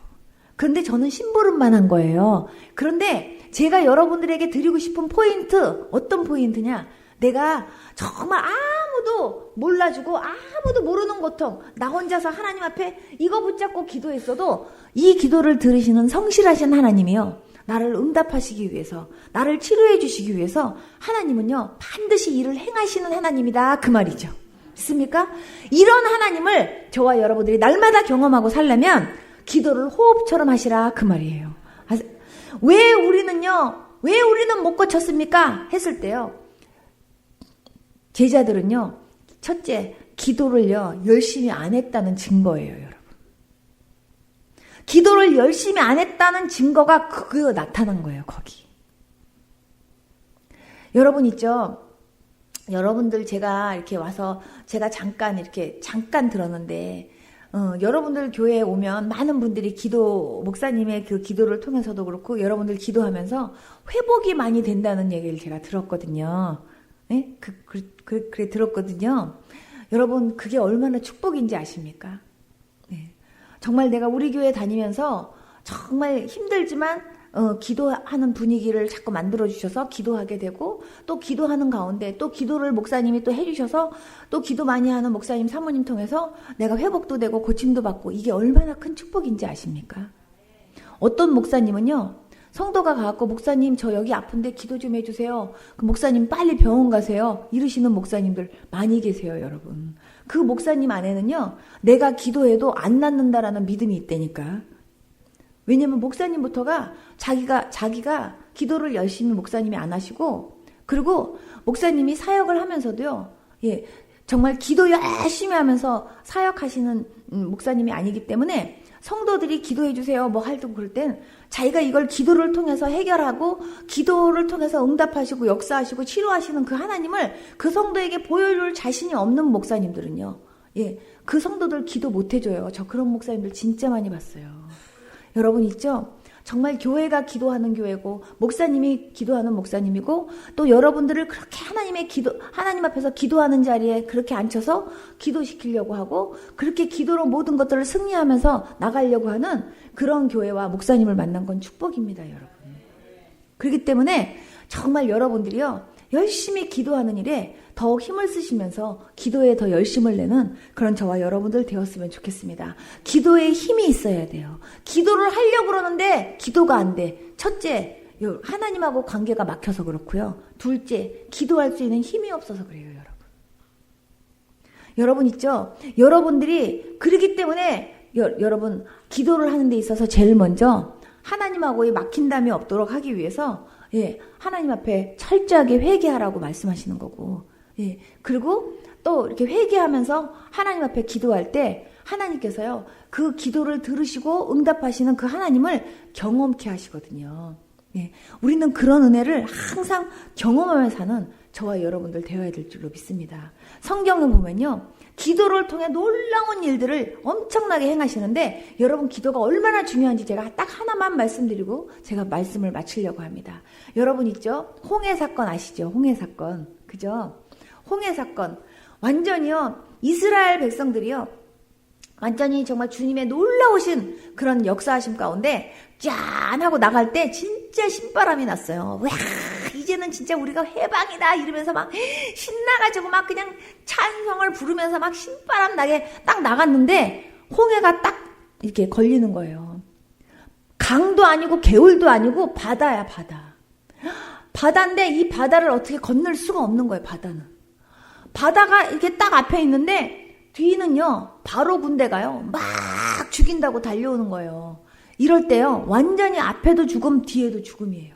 그런데 저는 심부름만 한 거예요. 그런데 제가 여러분들에게 드리고 싶은 포인트, 어떤 포인트냐, 내가 정말 아무도 몰라주고 아무도 모르는 고통, 나 혼자서 하나님 앞에 이거 붙잡고 기도했어도 이 기도를 들으시는 성실하신 하나님이요, 나를 응답하시기 위해서, 나를 치료해 주시기 위해서 하나님은요 반드시 일을 행하시는 하나님이다, 그 말이죠. 믿습니까? 이런 하나님을 저와 여러분들이 날마다 경험하고 살려면 기도를 호흡처럼 하시라, 그 말이에요. 왜 우리는 못 고쳤습니까? 했을 때요, 제자들은요, 첫째, 기도를요 열심히 안 했다는 증거예요, 여러분. 기도를 열심히 안 했다는 증거가 그거 나타난 거예요, 거기. 여러분 있죠? 여러분들 제가 이렇게 와서 제가 잠깐 들었는데, 여러분들 교회에 오면 많은 분들이 목사님의 그 기도를 통해서도 그렇고 여러분들 기도하면서 회복이 많이 된다는 얘기를 제가 들었거든요. 네? 그래 들었거든요. 여러분, 그게 얼마나 축복인지 아십니까? 네. 정말 내가 우리 교회 다니면서 정말 힘들지만 기도하는 분위기를 자꾸 만들어주셔서 기도하게 되고, 또 기도하는 가운데 또 기도를 목사님이 또 해주셔서 또 기도 많이 하는 목사님 사모님 통해서 내가 회복도 되고 고침도 받고, 이게 얼마나 큰 축복인지 아십니까? 어떤 목사님은요, 성도가 가갖고 목사님 저 여기 아픈데 기도 좀 해주세요. 그 목사님 빨리 병원 가세요. 이러시는 목사님들 많이 계세요, 여러분. 그 목사님 안에는요, 내가 기도해도 안 낫는다라는 믿음이 있다니까. 왜냐면 목사님부터가 자기가 기도를 열심히 목사님이 안 하시고, 그리고 목사님이 사역을 하면서도요, 정말 기도 열심히 하면서 사역하시는 목사님이 아니기 때문에 성도들이 기도해 주세요 뭐 할 때 그럴 땐 자기가 이걸 기도를 통해서 해결하고 기도를 통해서 응답하시고 역사하시고 치료하시는 그 하나님을 그 성도에게 보여줄 자신이 없는 목사님들은요, 그 성도들 기도 못 해줘요. 저 그런 목사님들 진짜 많이 봤어요. 여러분 있죠? 정말 교회가 기도하는 교회고 목사님이 기도하는 목사님이고 또 여러분들을 그렇게 하나님 앞에서 기도하는 자리에 그렇게 앉혀서 기도시키려고 하고 그렇게 기도로 모든 것들을 승리하면서 나가려고 하는 그런 교회와 목사님을 만난 건 축복입니다, 여러분. 그렇기 때문에 정말 여러분들이요, 열심히 기도하는 일에 더욱 힘을 쓰시면서 기도에 더 열심을 내는 그런 저와 여러분들 되었으면 좋겠습니다. 기도에 힘이 있어야 돼요. 기도를 하려고 그러는데 기도가 안 돼. 첫째, 하나님하고 관계가 막혀서 그렇고요. 둘째, 기도할 수 있는 힘이 없어서 그래요, 여러분. 여러분 있죠? 여러분들이 그러기 때문에 여러분 기도를 하는 데 있어서 제일 먼저 하나님하고의 막힌담이 없도록 하기 위해서 하나님 앞에 철저하게 회개하라고 말씀하시는 거고, 그리고 또 이렇게 회개하면서 하나님 앞에 기도할 때 하나님께서요, 그 기도를 들으시고 응답하시는 그 하나님을 경험케 하시거든요. 우리는 그런 은혜를 항상 경험하며 사는 저와 여러분들 되어야 될 줄로 믿습니다. 성경을 보면요, 기도를 통해 놀라운 일들을 엄청나게 행하시는데 여러분 기도가 얼마나 중요한지 제가 딱 하나만 말씀드리고 제가 말씀을 마치려고 합니다. 여러분 있죠? 홍해 사건 아시죠? 홍해 사건. 그죠? 홍해 사건. 완전히요, 이스라엘 백성들이요, 완전히 정말 주님의 놀라우신 그런 역사하심 가운데 짠 하고 나갈 때 진짜 신바람이 났어요. 와, 이제는 진짜 우리가 해방이다 이러면서 막 신나가지고 막 그냥 찬성을 부르면서 막 신바람 나게 딱 나갔는데 홍해가 딱 이렇게 걸리는 거예요. 강도 아니고 개울도 아니고 바다야, 바다. 바다인데 이 바다를 어떻게 건널 수가 없는 거예요, 바다는. 바다가 이렇게 딱 앞에 있는데 뒤는요, 바로 군대가요, 막 죽인다고 달려오는 거예요. 이럴 때요, 완전히 앞에도 죽음, 뒤에도 죽음이에요.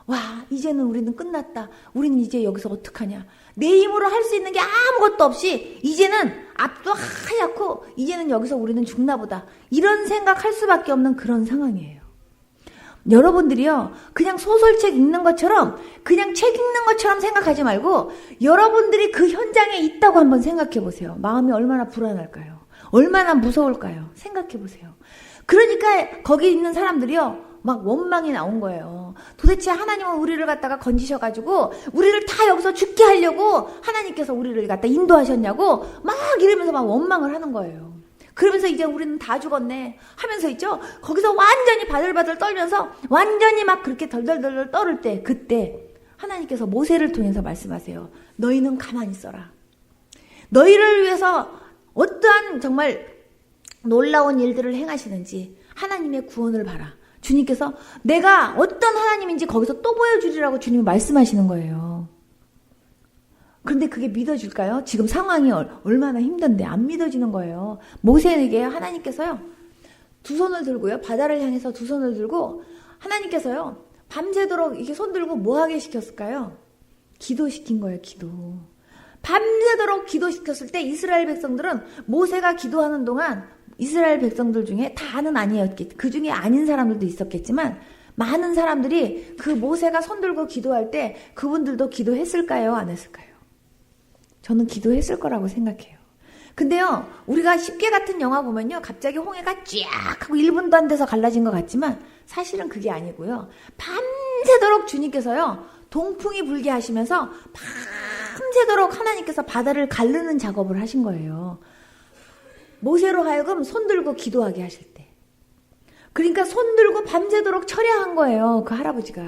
와, 이제는 우리는 끝났다. 우리는 이제 여기서 어떡하냐. 내 힘으로 할 수 있는 게 아무것도 없이, 이제는 앞도 하얗고, 이제는 여기서 우리는 죽나 보다. 이런 생각할 수밖에 없는 그런 상황이에요. 여러분들이요, 그냥 소설책 읽는 것처럼, 그냥 책 읽는 것처럼 생각하지 말고, 여러분들이 그 현장에 있다고 한번 생각해 보세요. 마음이 얼마나 불안할까요? 얼마나 무서울까요? 생각해 보세요. 그러니까 거기 있는 사람들이요, 막 원망이 나온 거예요. 도대체 하나님은 우리를 갖다가 건지셔가지고, 우리를 다 여기서 죽게 하려고 하나님께서 우리를 갖다 인도하셨냐고, 막 이러면서 막 원망을 하는 거예요. 그러면서 이제 우리는 다 죽었네 하면서 있죠. 거기서 완전히 바들바들 떨면서 완전히 막 그렇게 덜덜덜 떨을 때, 그때 하나님께서 모세를 통해서 말씀하세요. 너희는 가만히 있어라. 너희를 위해서 어떠한 정말 놀라운 일들을 행하시는지 하나님의 구원을 봐라. 주님께서 내가 어떤 하나님인지 거기서 또 보여주리라고 주님이 말씀하시는 거예요. 그런데 그게 믿어질까요? 지금 상황이 얼마나 힘든데 안 믿어지는 거예요. 모세에게 하나님께서요, 두 손을 들고요, 바다를 향해서 두 손을 들고 하나님께서요, 밤새도록 이렇게 손 들고 뭐 하게 시켰을까요? 기도시킨 거예요, 기도. 밤새도록 기도시켰을 때 이스라엘 백성들은 모세가 기도하는 동안 이스라엘 백성들 중에 다는 아니었겠지. 그 중에 아닌 사람들도 있었겠지만 많은 사람들이 그 모세가 손 들고 기도할 때 그분들도 기도했을까요? 안 했을까요? 저는 기도했을 거라고 생각해요. 근데요, 우리가 10개 같은 영화 보면요, 갑자기 홍해가 쫙 하고 1분도 안 돼서 갈라진 것 같지만 사실은 그게 아니고요. 밤새도록 주님께서요, 동풍이 불게 하시면서 밤새도록 하나님께서 바다를 가르는 작업을 하신 거예요. 모세로 하여금 손 들고 기도하게 하실 때. 그러니까 손 들고 밤새도록 철야한 거예요, 그 할아버지가.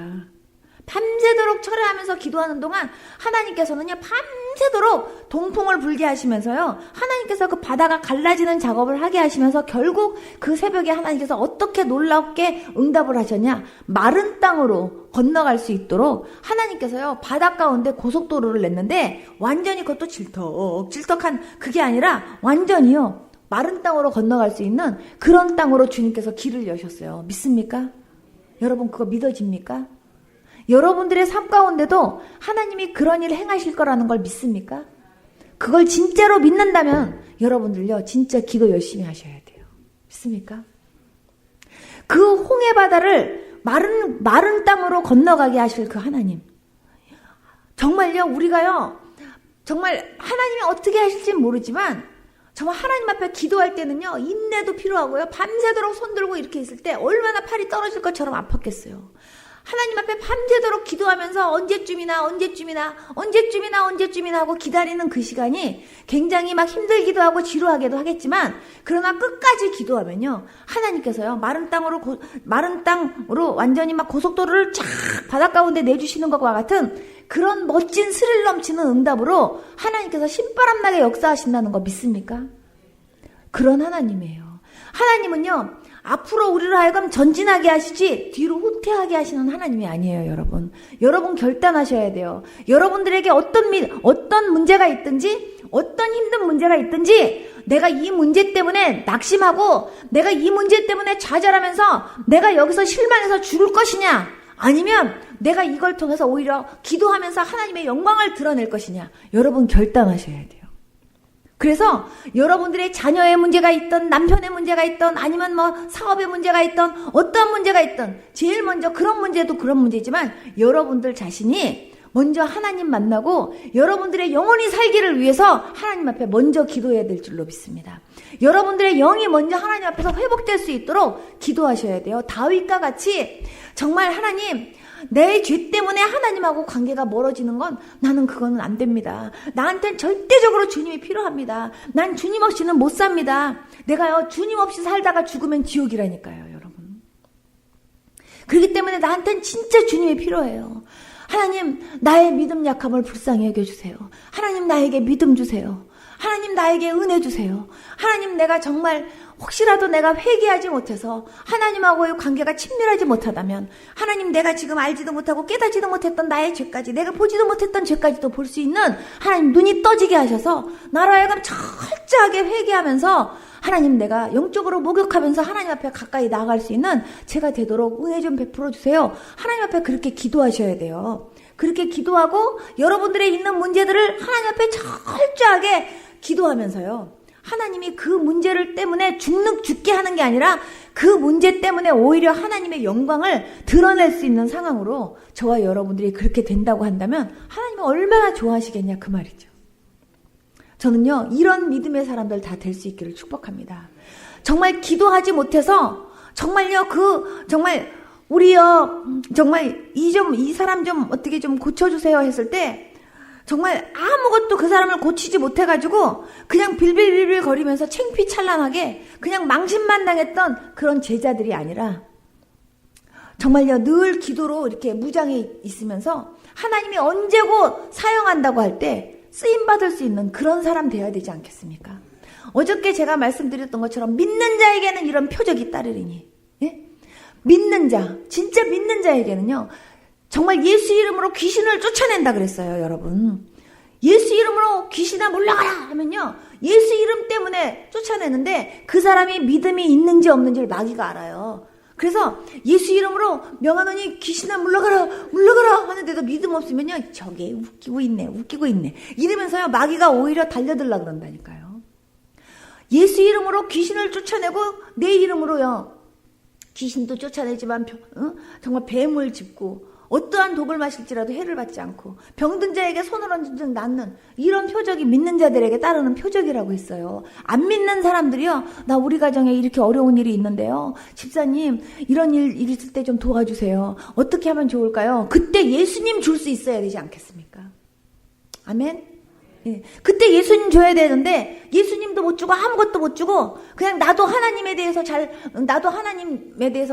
밤새도록 철회하면서 기도하는 동안 하나님께서는요, 밤새도록 동풍을 불게 하시면서요, 하나님께서 그 바다가 갈라지는 작업을 하게 하시면서 결국 그 새벽에 하나님께서 어떻게 놀랍게 응답을 하셨냐? 마른 땅으로 건너갈 수 있도록 하나님께서요, 바다 가운데 고속도로를 냈는데 완전히 그것도 질떡질떡한 그게 아니라 완전히요, 마른 땅으로 건너갈 수 있는 그런 땅으로 주님께서 길을 여셨어요. 믿습니까? 여러분 그거 믿어집니까? 여러분들의 삶 가운데도 하나님이 그런 일을 행하실 거라는 걸 믿습니까? 그걸 진짜로 믿는다면 여러분들요, 진짜 기도 열심히 하셔야 돼요. 믿습니까? 그 홍해 바다를 마른 땅으로 건너가게 하실 그 하나님. 정말요, 우리가요, 정말 하나님이 어떻게 하실지는 모르지만 정말 하나님 앞에 기도할 때는요, 인내도 필요하고요, 밤새도록 손 들고 이렇게 있을 때 얼마나 팔이 떨어질 것처럼 아팠겠어요. 하나님 앞에 밤새도록 기도하면서 언제쯤이나 하고 기다리는 그 시간이 굉장히 막 힘들기도 하고 지루하기도 하겠지만, 그러나 끝까지 기도하면요, 하나님께서요, 마른 땅으로 완전히 막 고속도로를 쫙 바닷 가운데 내주시는 것과 같은 그런 멋진 스릴 넘치는 응답으로 하나님께서 신바람나게 역사하신다는 거 믿습니까? 그런 하나님이에요. 하나님은요, 앞으로 우리를 하여금 전진하게 하시지 뒤로 후퇴하게 하시는 하나님이 아니에요, 여러분. 여러분 결단하셔야 돼요. 여러분들에게 어떤 문제가 있든지, 어떤 힘든 문제가 있든지, 내가 이 문제 때문에 낙심하고, 내가 이 문제 때문에 좌절하면서 내가 여기서 실망해서 죽을 것이냐, 아니면 내가 이걸 통해서 오히려 기도하면서 하나님의 영광을 드러낼 것이냐, 여러분 결단하셔야 돼요. 그래서 여러분들의 자녀의 문제가 있던, 남편의 문제가 있던, 아니면 뭐 사업의 문제가 있던, 어떠한 문제가 있던, 제일 먼저 그런 문제도 그런 문제지만 여러분들 자신이 먼저 하나님 만나고 여러분들의 영혼이 살기를 위해서 하나님 앞에 먼저 기도해야 될 줄로 믿습니다. 여러분들의 영이 먼저 하나님 앞에서 회복될 수 있도록 기도하셔야 돼요. 다윗과 같이 정말 하나님, 내 죄 때문에 하나님하고 관계가 멀어지는 건 나는 그거는 안 됩니다. 나한텐 절대적으로 주님이 필요합니다. 난 주님 없이는 못 삽니다. 내가요, 주님 없이 살다가 죽으면 지옥이라니까요, 여러분. 그렇기 때문에 나한텐 진짜 주님이 필요해요. 하나님, 나의 믿음 약함을 불쌍히 여겨주세요. 하나님, 나에게 믿음 주세요. 하나님, 나에게 은혜 주세요. 하나님, 내가 정말 혹시라도 내가 회개하지 못해서 하나님하고의 관계가 친밀하지 못하다면, 하나님, 내가 지금 알지도 못하고 깨닫지도 못했던 나의 죄까지, 내가 보지도 못했던 죄까지도 볼 수 있는 하나님 눈이 떠지게 하셔서 나로 하여금 철저하게 회개하면서 하나님, 내가 영적으로 목욕하면서 하나님 앞에 가까이 나아갈 수 있는 제가 되도록 은혜 좀 베풀어 주세요. 하나님 앞에 그렇게 기도하셔야 돼요. 그렇게 기도하고 여러분들의 있는 문제들을 하나님 앞에 철저하게 기도하면서요, 하나님이 그 문제를 때문에 죽게 하는 게 아니라 그 문제 때문에 오히려 하나님의 영광을 드러낼 수 있는 상황으로 저와 여러분들이 그렇게 된다고 한다면 하나님은 얼마나 좋아하시겠냐, 그 말이죠. 저는요, 이런 믿음의 사람들 다 될 수 있기를 축복합니다. 정말 기도하지 못해서 정말요, 정말 우리요, 정말 이 사람 좀 어떻게 좀 고쳐주세요 했을 때 정말 아무것도 그 사람을 고치지 못해가지고 그냥 빌빌빌빌 거리면서 창피찬란하게 그냥 망신만 당했던 그런 제자들이 아니라 정말요, 늘 기도로 이렇게 무장해 있으면서 하나님이 언제고 사용한다고 할 때 쓰임받을 수 있는 그런 사람 되어야 되지 않겠습니까? 어저께 제가 말씀드렸던 것처럼 믿는 자에게는 이런 표적이 따르리니, 예? 믿는 자, 진짜 믿는 자에게는요, 정말 예수 이름으로 귀신을 쫓아낸다 그랬어요, 여러분. 예수 이름으로 귀신아 물러가라 하면요, 예수 이름 때문에 쫓아내는데 그 사람이 믿음이 있는지 없는지를 마귀가 알아요. 그래서 예수 이름으로 명하노니 귀신아 물러가라 하는데도 믿음 없으면요, 저게 웃기고 있네 이러면서요, 마귀가 오히려 달려들라 그런다니까요. 예수 이름으로 귀신을 쫓아내고 내 이름으로요, 귀신도 쫓아내지만 정말 뱀을 짚고 어떠한 독을 마실지라도 해를 받지 않고 병든 자에게 손을 얹은 낫는 이런 표적이 믿는 자들에게 따르는 표적이라고 했어요. 안 믿는 사람들이요, 나 우리 가정에 이렇게 어려운 일이 있는데요, 집사님 이런 일 있을 때 좀 도와주세요. 어떻게 하면 좋을까요? 그때 예수님 줄 수 있어야 되지 않겠습니까? 아멘? 예. 그때 예수님 줘야 되는데 예수님도 못 주고 아무것도 못 주고 그냥 나도 하나님에 대해서도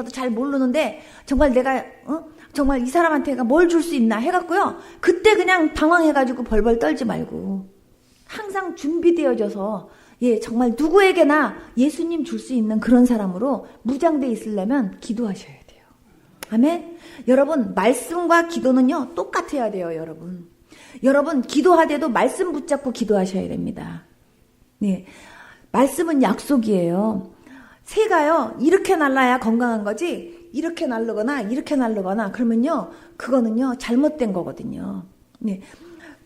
잘 모르는데 정말 내가 정말 이 사람한테 뭘 줄 수 있나 해갖고요. 그때 그냥 당황해가지고 벌벌 떨지 말고 항상 준비되어져서 정말 누구에게나 예수님 줄 수 있는 그런 사람으로 무장돼 있으려면 기도하셔야 돼요. 아멘. 여러분 말씀과 기도는요 똑같아야 돼요. 여러분 기도하대도 말씀 붙잡고 기도하셔야 됩니다. 네, 말씀은 약속이에요. 새가요 이렇게 날라야 건강한 거지 이렇게 날르거나 그러면요 그거는요 잘못된 거거든요. 네,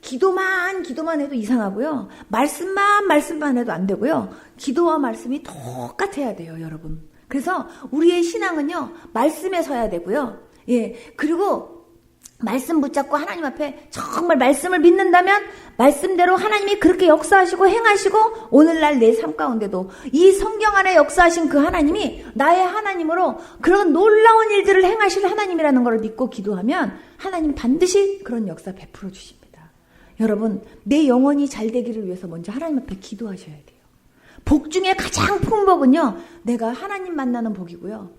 기도만 해도 이상하고요. 말씀만 해도 안 되고요. 기도와 말씀이 똑같아야 돼요, 여러분. 그래서 우리의 신앙은요 말씀에 서야 되고요. 그리고 말씀 붙잡고 하나님 앞에 정말 말씀을 믿는다면 말씀대로 하나님이 그렇게 역사하시고 행하시고 오늘날 내 삶 가운데도 이 성경 안에 역사하신 그 하나님이 나의 하나님으로 그런 놀라운 일들을 행하실 하나님이라는 걸 믿고 기도하면 하나님 반드시 그런 역사 베풀어 주십니다. 여러분 내 영혼이 잘 되기를 위해서 먼저 하나님 앞에 기도하셔야 돼요. 복 중에 가장 큰 복은요 내가 하나님 만나는 복이고요.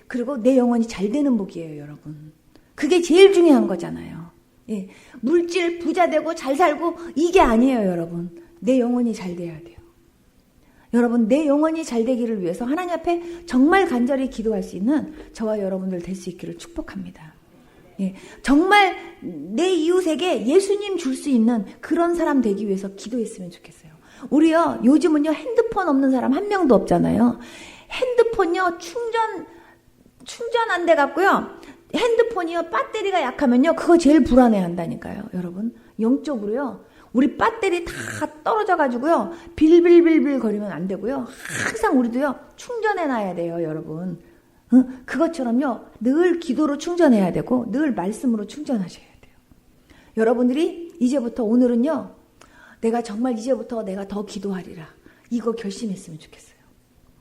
그리고 내 영혼이 잘 되는 복이에요, 여러분. 그게 제일 중요한 거잖아요. 물질 부자 되고 잘 살고 이게 아니에요, 여러분. 내 영혼이 잘 돼야 돼요. 여러분 내 영혼이 잘 되기를 위해서 하나님 앞에 정말 간절히 기도할 수 있는 저와 여러분들 될 수 있기를 축복합니다. 정말 내 이웃에게 예수님 줄 수 있는 그런 사람 되기 위해서 기도했으면 좋겠어요. 우리요 요즘은요 핸드폰 없는 사람 한 명도 없잖아요. 핸드폰요 충전 안 돼 갖고요. 핸드폰이요 배터리가 약하면요 그거 제일 불안해 한다니까요. 여러분 영적으로요 우리 배터리 다 떨어져 가지고요 빌빌빌빌 거리면 안 되고요. 항상 우리도요 충전해 놔야 돼요, 여러분. 그것처럼요 늘 기도로 충전해야 되고 늘 말씀으로 충전하셔야 돼요. 여러분들이 이제부터 오늘은요 내가 정말 이제부터 내가 더 기도하리라 이거 결심했으면 좋겠어요.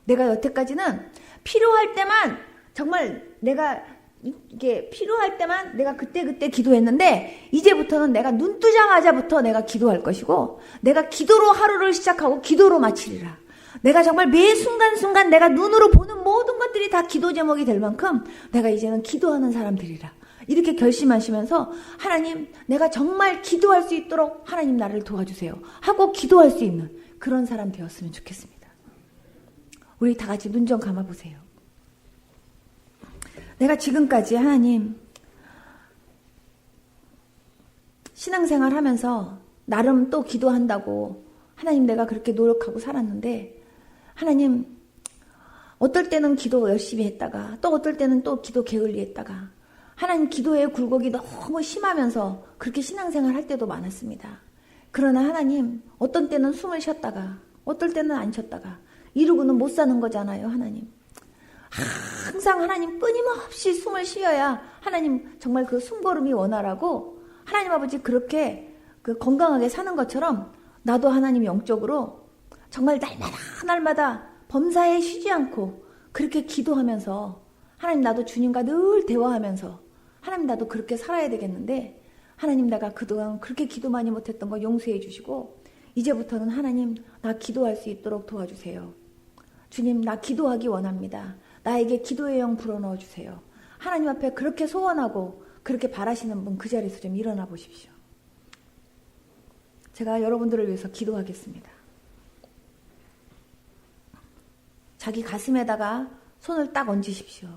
내가 여태까지는 필요할 때만 정말 내가 이게 필요할 때만 내가 그때 기도했는데 이제부터는 내가 눈 뜨자마자부터 내가 기도할 것이고 내가 기도로 하루를 시작하고 기도로 마치리라. 내가 정말 매 순간순간 내가 눈으로 보는 모든 것들이 다 기도 제목이 될 만큼 내가 이제는 기도하는 사람 되리라. 이렇게 결심하시면서 하나님 내가 정말 기도할 수 있도록 하나님 나를 도와주세요 하고 기도할 수 있는 그런 사람 되었으면 좋겠습니다. 우리 다 같이 눈 좀 감아보세요. 내가 지금까지 하나님 신앙생활 하면서 나름 또 기도한다고 하나님 내가 그렇게 노력하고 살았는데 하나님 어떨 때는 기도 열심히 했다가 또 어떨 때는 또 기도 게을리 했다가 하나님 기도의 굴곡이 너무 심하면서 그렇게 신앙생활 할 때도 많았습니다. 그러나 하나님 어떤 때는 숨을 쉬었다가 어떨 때는 안 쉬었다가 이러고는 못 사는 거잖아요, 하나님. 항상 하나님 끊임없이 숨을 쉬어야 하나님 정말 그 숨걸음이 원활하고 하나님 아버지 그렇게 그 건강하게 사는 것처럼 나도 하나님 영적으로 정말 날마다 범사에 쉬지 않고 그렇게 기도하면서 하나님 나도 주님과 늘 대화하면서 하나님 나도 그렇게 살아야 되겠는데 하나님 내가 그동안 그렇게 기도 많이 못했던 거 용서해 주시고 이제부터는 하나님 나 기도할 수 있도록 도와주세요. 주님 나 기도하기 원합니다. 나에게 기도의 영 불어넣어 주세요. 하나님 앞에 그렇게 소원하고 그렇게 바라시는 분 그 자리에서 좀 일어나 보십시오. 제가 여러분들을 위해서 기도하겠습니다. 자기 가슴에다가 손을 딱 얹으십시오.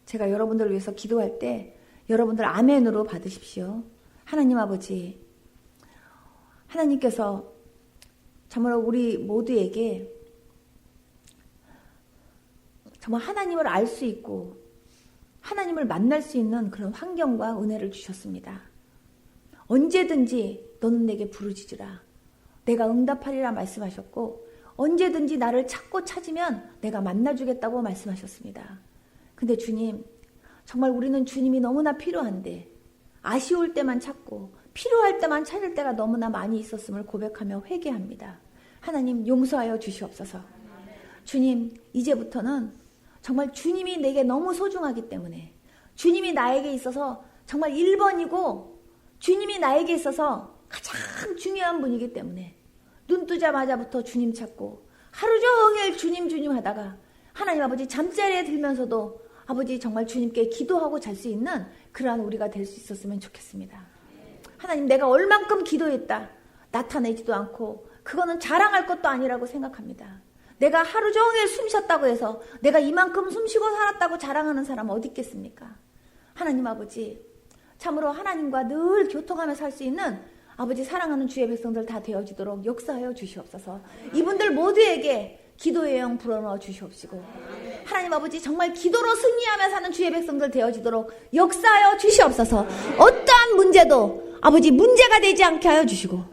제가 여러분들을 위해서 기도할 때 여러분들 아멘으로 받으십시오. 하나님 아버지, 하나님께서 정말 우리 모두에게 정말 하나님을 알 수 있고 하나님을 만날 수 있는 그런 환경과 은혜를 주셨습니다. 언제든지 너는 내게 부르짖으라. 내가 응답하리라 말씀하셨고 언제든지 나를 찾고 찾으면 내가 만나주겠다고 말씀하셨습니다. 근데 주님, 정말 우리는 주님이 너무나 필요한데 아쉬울 때만 찾고 필요할 때만 찾을 때가 너무나 많이 있었음을 고백하며 회개합니다. 하나님 용서하여 주시옵소서. 주님, 이제부터는 정말 주님이 내게 너무 소중하기 때문에 주님이 나에게 있어서 정말 1번이고 주님이 나에게 있어서 가장 중요한 분이기 때문에 눈 뜨자마자부터 주님 찾고 하루 종일 주님 하다가 하나님 아버지 잠자리에 들면서도 아버지 정말 주님께 기도하고 잘 수 있는 그러한 우리가 될 수 있었으면 좋겠습니다. 하나님, 내가 얼만큼 기도했다 나타내지도 않고 그거는 자랑할 것도 아니라고 생각합니다. 내가 하루 종일 숨 쉬었다고 해서 내가 이만큼 숨 쉬고 살았다고 자랑하는 사람 어디 있겠습니까? 하나님 아버지, 참으로 하나님과 늘 교통하며 살 수 있는 아버지 사랑하는 주의 백성들 다 되어지도록 역사하여 주시옵소서. 이분들 모두에게 기도의 영 불어넣어 주시옵시고 하나님 아버지 정말 기도로 승리하며 사는 주의 백성들 되어지도록 역사하여 주시옵소서. 어떠한 문제도 아버지 문제가 되지 않게 하여 주시고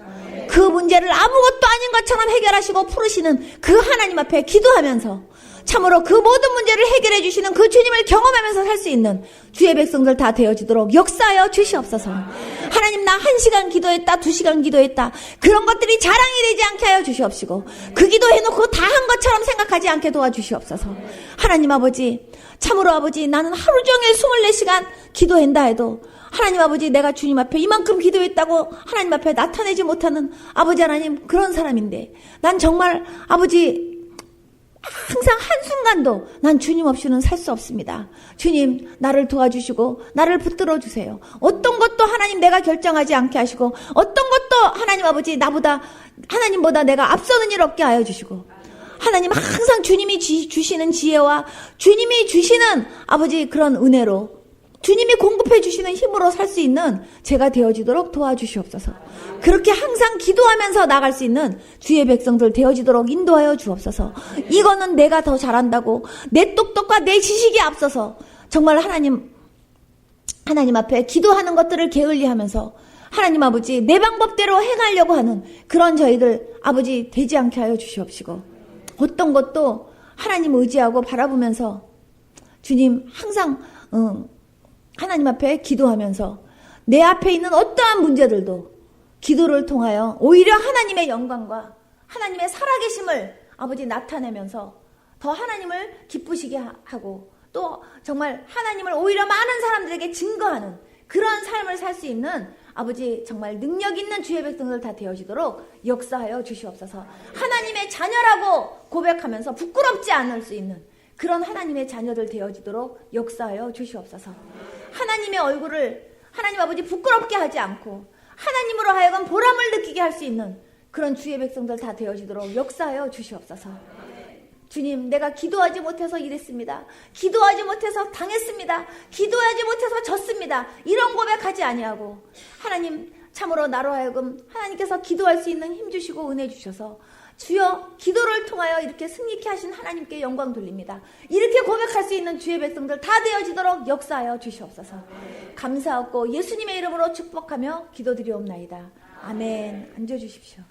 그 문제를 아무것도 아닌 것처럼 해결하시고 풀으시는 그 하나님 앞에 기도하면서 참으로 그 모든 문제를 해결해 주시는 그 주님을 경험하면서 살 수 있는 주의 백성들 다 되어지도록 역사하여 주시옵소서. 하나님, 나 1시간 기도했다 2시간 기도했다 그런 것들이 자랑이 되지 않게 하여 주시옵시고 그 기도해놓고 다 한 것처럼 생각하지 않게 도와주시옵소서. 하나님 아버지, 참으로 아버지 나는 하루 종일 24시간 기도한다 해도 하나님 아버지 내가 주님 앞에 이만큼 기도했다고 하나님 앞에 나타내지 못하는 아버지 하나님 그런 사람인데 난 정말 아버지 항상 한순간도 난 주님 없이는 살 수 없습니다. 주님, 나를 도와주시고 나를 붙들어 주세요. 어떤 것도 하나님 내가 결정하지 않게 하시고 어떤 것도 하나님 아버지 나보다 하나님보다 내가 앞서는 일 없게 하여 주시고 하나님 항상 주님이 주시는 지혜와 주님이 주시는 아버지 그런 은혜로 주님이 공급해 주시는 힘으로 살 수 있는 제가 되어지도록 도와주시옵소서. 그렇게 항상 기도하면서 나갈 수 있는 주의 백성들 되어지도록 인도하여 주옵소서. 이거는 내가 더 잘한다고 내 똑똑과 내 지식이 앞서서 정말 하나님 앞에 기도하는 것들을 게을리하면서 하나님 아버지 내 방법대로 행하려고 하는 그런 저희들 아버지 되지 않게 하여 주시옵시고 어떤 것도 하나님 의지하고 바라보면서 주님 항상 하나님 앞에 기도하면서 내 앞에 있는 어떠한 문제들도 기도를 통하여 오히려 하나님의 영광과 하나님의 살아계심을 아버지 나타내면서 더 하나님을 기쁘시게 하고 또 정말 하나님을 오히려 많은 사람들에게 증거하는 그런 삶을 살 수 있는 아버지 정말 능력 있는 주의 백성들 다 되어지도록 역사하여 주시옵소서. 하나님의 자녀라고 고백하면서 부끄럽지 않을 수 있는 그런 하나님의 자녀들 되어지도록 역사하여 주시옵소서. 하나님의 얼굴을 하나님 아버지 부끄럽게 하지 않고 하나님으로 하여금 보람을 느끼게 할 수 있는 그런 주의 백성들 다 되어지도록 역사하여 주시옵소서. 주님, 내가 기도하지 못해서 이랬습니다. 기도하지 못해서 당했습니다. 기도하지 못해서 졌습니다. 이런 고백하지 아니하고 하나님 참으로 나로 하여금 하나님께서 기도할 수 있는 힘 주시고 은혜 주셔서 주여 기도를 통하여 이렇게 승리케 하신 하나님께 영광 돌립니다. 이렇게 고백할 수 있는 주의 백성들 다 되어지도록 역사하여 주시옵소서. 감사하고 예수님의 이름으로 축복하며 기도드리옵나이다. 아멘. 앉아주십시오.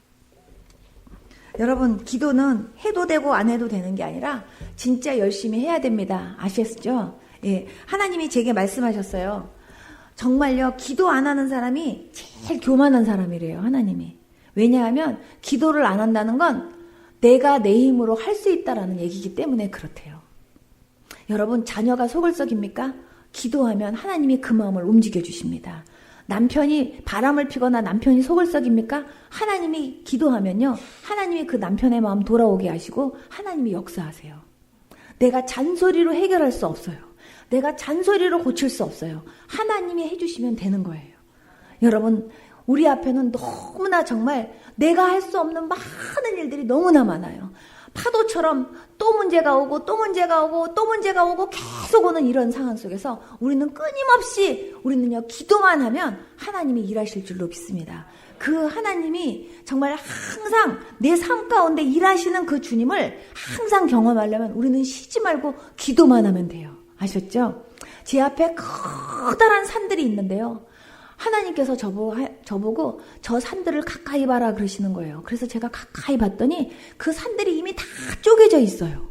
여러분, 기도는 해도 되고 안 해도 되는 게 아니라 진짜 열심히 해야 됩니다. 아시겠죠? 예, 하나님이 제게 말씀하셨어요. 정말요, 기도 안 하는 사람이 제일 교만한 사람이래요, 하나님이. 왜냐하면 기도를 안 한다는 건 내가 내 힘으로 할 수 있다라는 얘기이기 때문에 그렇대요. 여러분, 자녀가 속을 썩입니까? 기도하면 하나님이 그 마음을 움직여 주십니다. 남편이 바람을 피거나 남편이 속을 썩입니까? 하나님이 기도하면요, 하나님이 그 남편의 마음 돌아오게 하시고 하나님이 역사하세요. 내가 잔소리로 해결할 수 없어요. 내가 잔소리로 고칠 수 없어요. 하나님이 해주시면 되는 거예요. 여러분, 우리 앞에는 너무나 정말 내가 할 수 없는 많은 일들이 너무나 많아요. 파도처럼 또 문제가 오고 또 문제가 오고 또 문제가 오고 계속 오는 이런 상황 속에서 우리는 끊임없이 우리는요, 기도만 하면 하나님이 일하실 줄로 믿습니다. 그 하나님이 정말 항상 내 삶 가운데 일하시는 그 주님을 항상 경험하려면 우리는 쉬지 말고 기도만 하면 돼요. 아셨죠? 제 앞에 커다란 산들이 있는데요, 하나님께서 저보고 저 산들을 가까이 봐라 그러시는 거예요. 그래서 제가 가까이 봤더니 그 산들이 이미 다 쪼개져 있어요.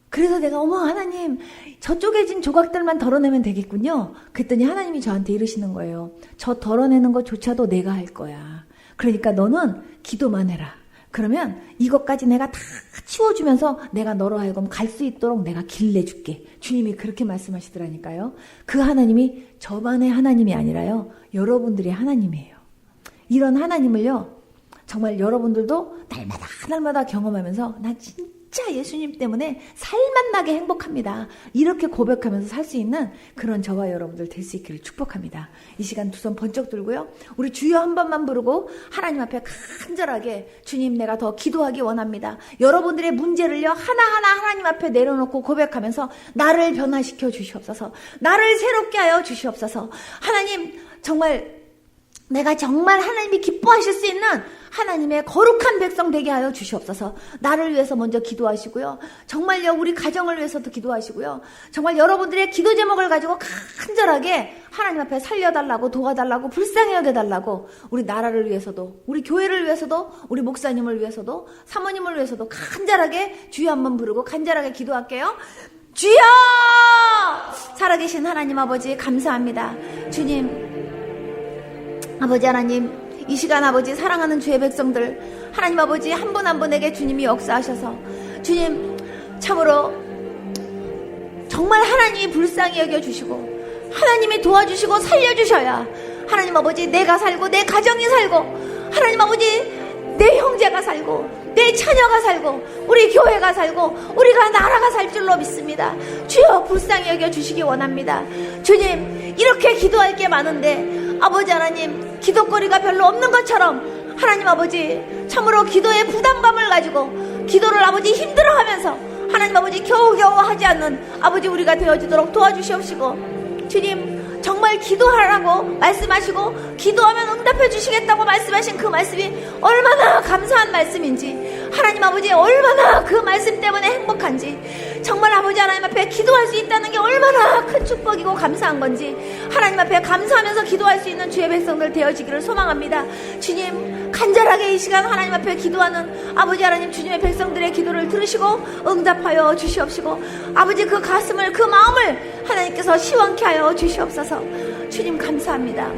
그래서 내가 어머 하나님, 저 쪼개진 조각들만 덜어내면 되겠군요. 그랬더니 하나님이 저한테 이러시는 거예요. 저 덜어내는 것조차도 내가 할 거야. 그러니까 너는 기도만 해라. 그러면 이것까지 내가 다 치워주면서 내가 너로 하여금 갈 수 있도록 내가 길 내줄게. 주님이 그렇게 말씀하시더라니까요. 그 하나님이 저만의 하나님이 아니라요. 여러분들의 하나님이에요. 이런 하나님을요. 정말 여러분들도 날마다 경험하면서 나 진짜 예수님 때문에 살맛나게 행복합니다. 이렇게 고백하면서 살 수 있는 그런 저와 여러분들 될 수 있기를 축복합니다. 이 시간 두 손 번쩍 들고요. 우리 주여 한 번만 부르고 하나님 앞에 간절하게 주님 내가 더 기도하기 원합니다. 여러분들의 문제를요. 하나하나 하나님 앞에 내려놓고 고백하면서 나를 변화시켜 주시옵소서. 나를 새롭게 하여 주시옵소서. 하나님 정말 내가 정말 하나님이 기뻐하실 수 있는 하나님의 거룩한 백성 되게 하여 주시옵소서. 나를 위해서 먼저 기도하시고요. 정말요 우리 가정을 위해서도 기도하시고요. 정말 여러분들의 기도 제목을 가지고 간절하게 하나님 앞에 살려달라고 도와달라고 불쌍히 여겨달라고 우리 나라를 위해서도 우리 교회를 위해서도 우리 목사님을 위해서도 사모님을 위해서도 간절하게 주여 한번 부르고 간절하게 기도할게요. 주여! 살아계신 하나님 아버지 감사합니다. 주님 아버지 하나님 이 시간 아버지 사랑하는 주의 백성들 하나님 아버지 한 분 한 분에게 주님이 역사하셔서 주님 참으로 정말 하나님이 불쌍히 여겨주시고 하나님이 도와주시고 살려주셔야 하나님 아버지 내가 살고 내 가정이 살고 하나님 아버지 내 형제가 살고 내 자녀가 살고 우리 교회가 살고 우리가 나라가 살 줄로 믿습니다. 주여 불쌍히 여겨주시기 원합니다. 주님 이렇게 기도할 게 많은데 아버지 하나님 기도거리가 별로 없는 것처럼 하나님 아버지 참으로 기도의 부담감을 가지고 기도를 아버지 힘들어하면서 하나님 아버지 겨우겨우 하지 않는 아버지 우리가 되어주도록 도와주시옵시고 주님 정말 기도하라고 말씀하시고 기도하면 응답해 주시겠다고 말씀하신 그 말씀이 얼마나 감사한 말씀인지 하나님 아버지 얼마나 그 말씀 때문에 행복한지 정말 아버지 하나님 앞에 기도할 수 있다는 게 얼마나 큰 축복이고 감사한 건지 하나님 앞에 감사하면서 기도할 수 있는 주의 백성들 되어지기를 소망합니다. 주님 간절하게 이 시간 하나님 앞에 기도하는 아버지 하나님 주님의 백성들의 기도를 들으시고 응답하여 주시옵시고 아버지 그 가슴을 그 마음을 하나님께서 시원케 하여 주시옵소서. 주님 감사합니다.